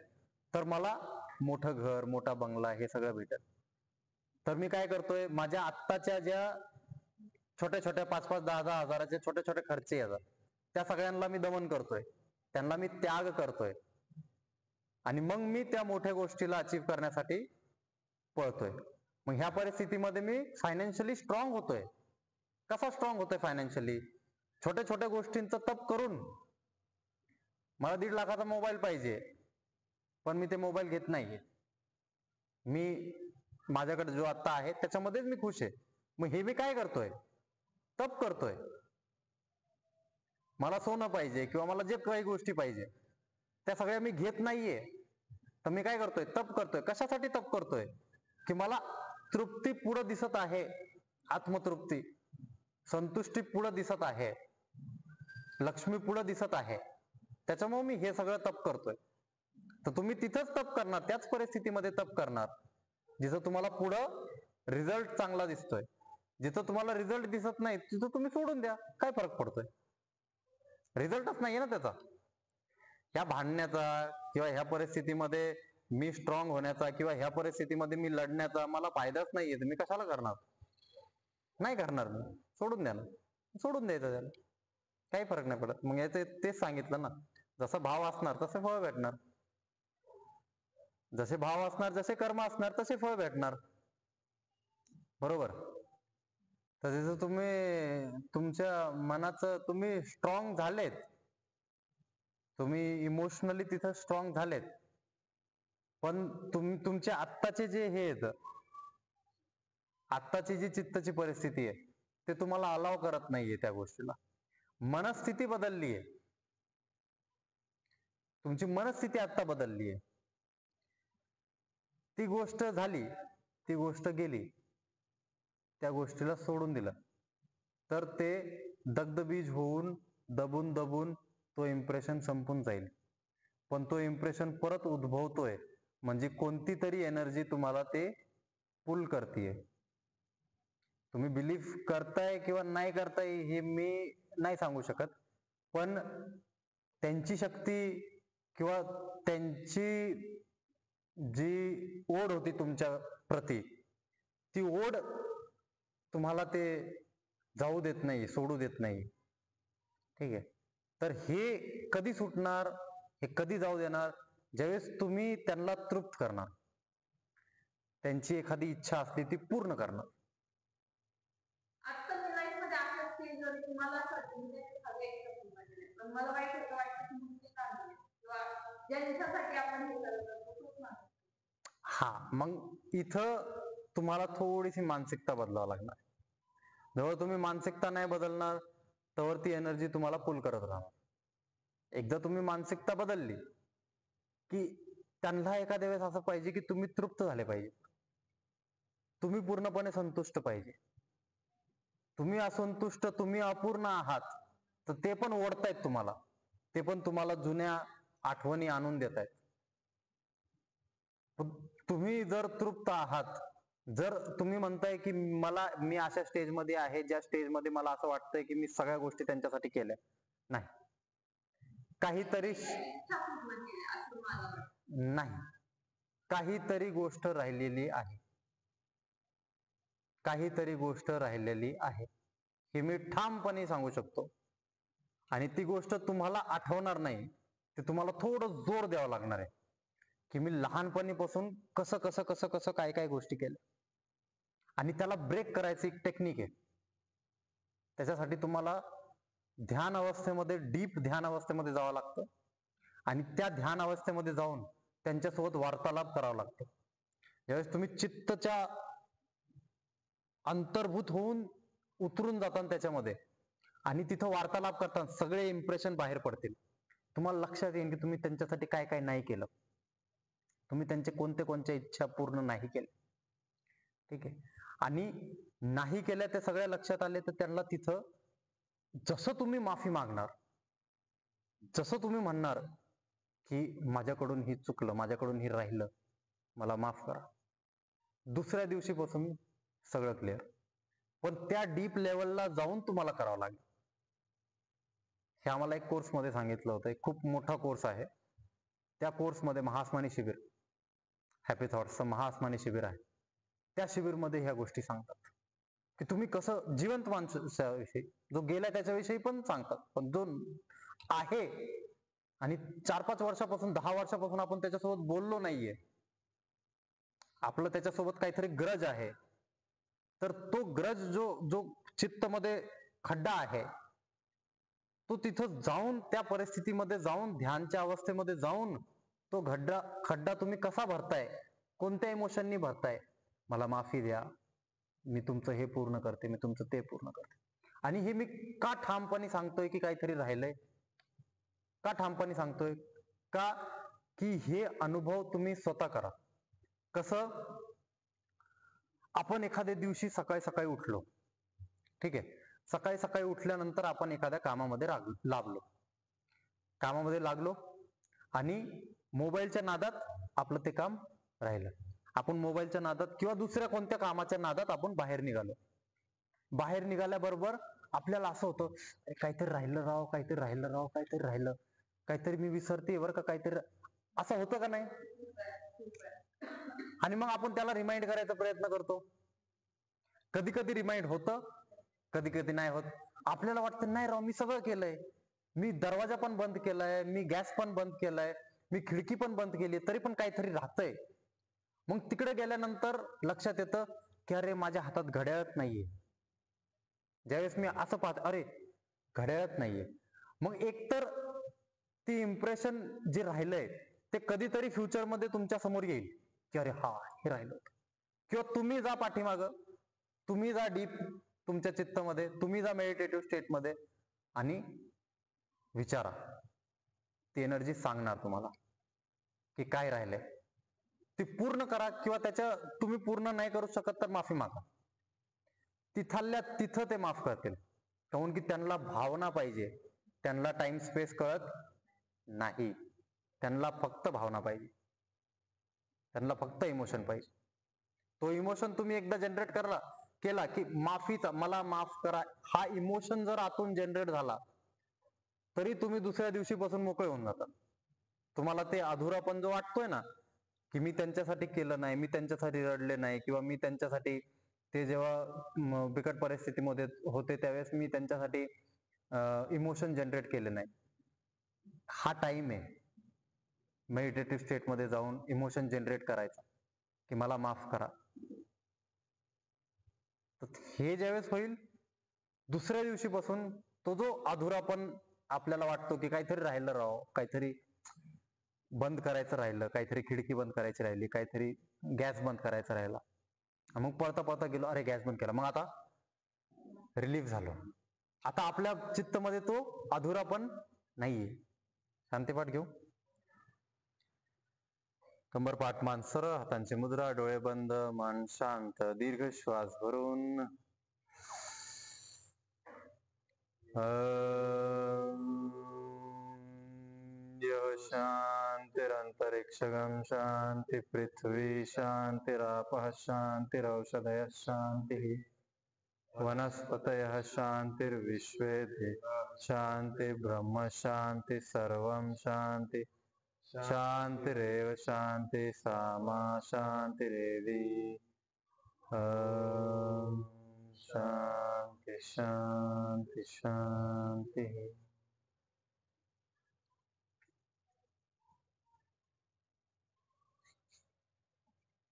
तर मला मोठं घर, मोठा बंगला हे सगळं भेटेल. तर मी काय करतोय? माझ्या आत्ताच्या ज्या छोट्या छोट्या 5-5, 10-10 हजाराचे छोटे छोटे खर्च येतात, त्या सगळ्यांना मी दमन करतोय, त्यांना मी त्याग करतोय, आणि मग मी त्या मोठ्या गोष्टीला अचीव्ह करण्यासाठी पळतोय. मग ह्या परिस्थितीमध्ये मी फायनान्शियली स्ट्रॉंग होतोय. कसा स्ट्रॉंग होतोय फायनान्शियली? छोट्या छोट्या गोष्टींचं तप करून. मला 1.5 लाखाचा मोबाईल पाहिजे, पण मी ते मोबाईल घेत नाहीये. मी माझ्याकडे जो आता आहे त्याच्यामध्येच मी खुश आहे. मग हे मी काय करतोय? तप करतोय. मला सोनं पाहिजे किंवा मला जे काही गोष्टी पाहिजे त्या सगळ्या मी घेत नाहीये, तर मी काय करतोय? तप करतोय. कशासाठी तप करतोय? की मला तृप्ती पुढे दिसत आहे, आत्मतृप्ती, संतुष्टी पुढे दिसत आहे, लक्ष्मी पुढे दिसत आहे, त्याच्यामुळे मी हे सगळं तप करतोय. तर तुम्ही तिथंच तप करणार, त्याच परिस्थितीमध्ये तप करणार जिथं तुम्हाला पुढं रिझल्ट चांगला दिसतोय. जिथं तुम्हाला रिझल्ट दिसत नाही तिथं तुम्ही सोडून द्या. काय फरक पडतोय? रिझल्टच नाहीये ना त्याचा. ह्या भांडण्याचा किंवा ह्या परिस्थितीमध्ये मी स्ट्रॉंग होण्याचा किंवा ह्या परिस्थितीमध्ये मी लढण्याचा मला फायदाच नाहीये, तर मी कशाला करणार? नाही करणार मी. सोडून द्या ना. सोडून द्यायचं त्याला. काही फरक नाही पडत. मग याचं तेच सांगितलं ना, जसा भाव असणार तसे फळ भेटणार. जसे भाव असणार, जसे कर्म असणार तसे फळ भेटणार. बरोबर? तर जसं तुम्ही तुमच्या मनाचं तुम्ही स्ट्रॉंग झालेत, तुम्ही इमोशनली तिथं स्ट्रॉंग झालेत, पण तुमचे आत्ताचे जे हे आहेत, आत्ताची जी चित्ताची परिस्थिती आहे ते तुम्हाला अलाव करत नाहीये त्या गोष्टीला. मनस्थिती बदलली आहे. तुमची मनस्थिती आत्ता बदलली आहे. ती गोष्ट झाली, ती गोष्ट गेली, त्या गोष्टीला सोडून दिलं तर ते दग्धबीज होऊन दबून दबून तो इम्प्रेशन संपून जाईल. पण तो इम्प्रेशन परत उद्भवतोय म्हणजे कोणती तरी एनर्जी तुम्हाला ते पुल करतीये. तुम्ही बिलीव्ह करताय किंवा नाही करताय हे मी नाही सांगू शकत, पण त्यांची शक्ती किंवा त्यांची जी ओढ होती तुमच्या प्रती, ती ओढ तुम्हाला ते जाऊ देत नाही, सोडू देत नाही. ठीक आहे? तर हे कधी सुटणार, हे कधी जाऊ देणार? ज्यावेळेस तुम्ही त्यांना तृप्त करणार, त्यांची एखादी इच्छा असली ती पूर्ण करणार. आजकाल लाईफ मध्ये आपल्या स्टेजवर तुम्हाला असं वाटतं म्हणजे सगळे एकत्र पाहिजे, पण मला वाईट होतं वाटतं की मुलगी चांगली किंवा ज्या दिवसासाठी आपण हे करत असतो तोच माणूस. हा, मग इथं तुम्हाला थोडीशी मानसिकता बदलावं लागणार. जेव्हा तुम्ही मानसिकता नाही बदलणार तेव्हा ती एनर्जी तुम्हाला पुल करत राहणार. एकदा तुम्ही मानसिकता बदलली की त्यांना एखाद्या वेळेस असं पाहिजे की तुम्ही तृप्त झाले पाहिजे, तुम्ही पूर्णपणे संतुष्ट पाहिजे. तुम्ही असंतुष्ट, तुम्ही अपूर्ण आहात, तर ते पण ओढतायत तुम्हाला, ते पण तुम्हाला जुन्या आठवणी आणून देत आहेत. पण तुम्ही जर तृप्त आहात, जर तुम्ही म्हणताय की मी अशा स्टेजमध्ये आहे ज्या स्टेजमध्ये मला असं वाटतंय की मी सगळ्या गोष्टी त्यांच्यासाठी केल्या, नाही, काहीतरी इच्छा पूर्ण केल्या असं मला वाटतं. नाही, काहीतरी गोष्ट राहिलेली आहे, काहीतरी गोष्ट राहिलेली आहे, हे मी ठामपणे सांगू शकतो. आणि ती गोष्ट तुम्हाला आठवणार नाही, ते तुम्हाला थोडं जोर द्यावं लागणार आहे की मी लहानपणीपासून कसं कसं कसं कसं काय काय गोष्टी केल्या. आणि त्याला ब्रेक करायची एक टेक्निक आहे. त्याच्यासाठी तुम्हाला ध्यान अवस्थेमध्ये, डीप ध्यान अवस्थेमध्ये जावं लागतं आणि त्या ध्यान अवस्थेमध्ये जाऊन त्यांच्यासोबत वार्तालाप करावा लागतो. ज्यावेळेस तुम्ही चित्तच्या अंतर्भूत होऊन उतरून जाताना त्याच्यामध्ये आणि तिथं वार्तालाप करताना सगळे इम्प्रेशन बाहेर पडतील. तुम्हाला लक्षात येईल की तुम्ही त्यांच्यासाठी काय काय नाही केलं, तुम्ही त्यांचे कोणते कोणत्या इच्छा पूर्ण नाही केल्या. ठीक आहे. आणि नाही केल्या त्या सगळ्या लक्षात आले तर त्यांना तिथं जसं तुम्ही माफी मागणार, जसं तुम्ही म्हणणार की माझ्याकडून ही चुकलं, माझ्याकडून ही राहिलं, मला माफ करा, दुसऱ्या दिवशीपासून सगळं क्लिअर. पण त्या डीप लेवलला जाऊन तुम्हाला करावं लागेल. हे आम्हाला एक कोर्समध्ये सांगितलं होतं. एक खूप मोठा कोर्स आहे. त्या कोर्समध्ये महाआसमानी शिबिर, हॅपी थॉट्सचं महाआसमानी शिबिर आहे. त्या शिबिरमध्ये ह्या गोष्टी सांगतात की तुम्ही कसं जिवंत माणसाविषयी, जो गेला त्याच्याविषयी पण सांगतात, पण जो आहे आणि 4-5 वर्षापासून 10 वर्षापासून आपण त्याच्यासोबत बोललो नाहीये, आपलं त्याच्यासोबत काहीतरी ग्रज आहे, तर तो ग्रज जो जो चित्तमध्ये खड्डा आहे, तो तिथं जाऊन त्या परिस्थितीमध्ये जाऊन ध्यानच्या अवस्थेमध्ये जाऊन तो खड्डा तुम्ही कसा भरताय, कोणत्या इमोशननी भरताय, मला माफी द्या, मी तुमचं हे पूर्ण करते, मी तुमचं ते पूर्ण करते. आणि हे मी का ठामपणे सांगतोय की काहीतरी राहिलंय, का ठामपणे सांगतोय, का की हे अनुभव तुम्ही स्वतः करा. कसं, आपण एखाद्या दिवशी सकाळी सकाळी उठलो, ठीक आहे, सकाळी सकाळी उठल्यानंतर आपण एखाद्या कामामध्ये कामामध्ये लागलो आणि मोबाईलच्या नादात आपलं ते काम राहिलं. आपण मोबाईलच्या नादात किंवा दुसऱ्या कोणत्या कामाच्या नादात आपण बाहेर निघालो. बाहेर निघाल्याबरोबर आपल्याला असं होतं, काहीतरी राहिलं राव, काहीतरी राहिलं राव, काहीतरी राहिलं, काहीतरी मी विसरते बरं का, काहीतरी, असं होतं का नाही? आणि मग आपण त्याला रिमाइंड करायचा प्रयत्न करतो. कधी कधी रिमाइंड होतं, कधी कधी नाही होत. आपल्याला वाटतं नाही राव, मी सगळं केलंय, मी दरवाजा पण बंद केलाय, मी गॅस पण बंद केलाय, मी खिडकी पण बंद केली, तरी पण काहीतरी राहतंय. मग तिकडे गेल्यानंतर लक्षात येतं की अरे माझ्या हातात घड्याळच नाहीये. ज्यावेळेस मी असं पाहतो, अरे घड्याळच नाहीये, मग एकतर ती इम्प्रेशन जे राहिलंय ते कधीतरी फ्युचरमध्ये तुमच्या समोर येईल की अरे हा, हे राहिलं. किंवा तुम्ही जा पाठीमागं, तुम्ही जा डीप तुमच्या चित्तामध्ये, तुम्ही जा मेडिटेटिव्ह स्टेटमध्ये आणि विचारा. ती एनर्जी सांगणार तुम्हाला की काय राहिलंय, ती पूर्ण करा. किंवा तुम्ही पूर्ण नाही करू शकत तर माफी मागा. तिथल्या तिथं ते माफ करतील. काऊन की त्यांना भावना पाहिजे, त्यांना टाइम स्पेस कळत नाही, त्यांना फक्त भावना पाहिजे, त्यांना फक्त इमोशन पाहिजे. तो इमोशन तुम्ही एकदा जनरेट केला की माफीचा, मला माफ करा, हा इमोशन जर आतून जनरेट झाला तरी तुम्ही दुसऱ्या दिवशीपासून मोकळे होऊन जातात. तुम्हाला ते अधुरापण जो वाटतोय ना की मी त्यांच्यासाठी केलं नाही, मी त्यांच्यासाठी रडले नाही, किंवा मी त्यांच्यासाठी, ते जेव्हा बिकट परिस्थितीमध्ये होते त्यावेळेस मी त्यांच्यासाठी इमोशन जनरेट केले नाही, हा टाइम आहे मेडिटेटिव्ह स्टेटमध्ये जाऊन इमोशन जनरेट करायचा की मला माफ करा. तर हे ज्यावेळेस होईल, दुसऱ्या दिवशीपासून तो जो अधुरापण आपल्याला वाटतो की काहीतरी राहिलं राव, काहीतरी बंद करायचं राहिलं, काहीतरी खिडकी बंद करायची राहिली, काहीतरी गॅस बंद करायचा राहिला, मग पळता पळता गेलो, अरे गॅस बंद केला, मग आता रिलीफ झालो. आता आपल्या चित्तामध्ये तो अधुरापण नाहीये. शांतीपाठ घेऊ. कंबरपाठ, मान सरळ, हातांची मुद्रा, डोळे बंद, मन शांत, दीर्घ श्वास भरून यः शांतिरंतरिक्षं अंतरिक्षगं शान्ति पृथ्वी शान्तिरापः शान्तिरौषधयः शान्तिः वनस्पतयः शान्तिर्विश्वे देवाः शान्ति ब्रह्म शान्ति सर्वं शान्ति शान्तिरेव शान्ति सामा शान्तिरेधि शान्ति शान्ति शान्तिः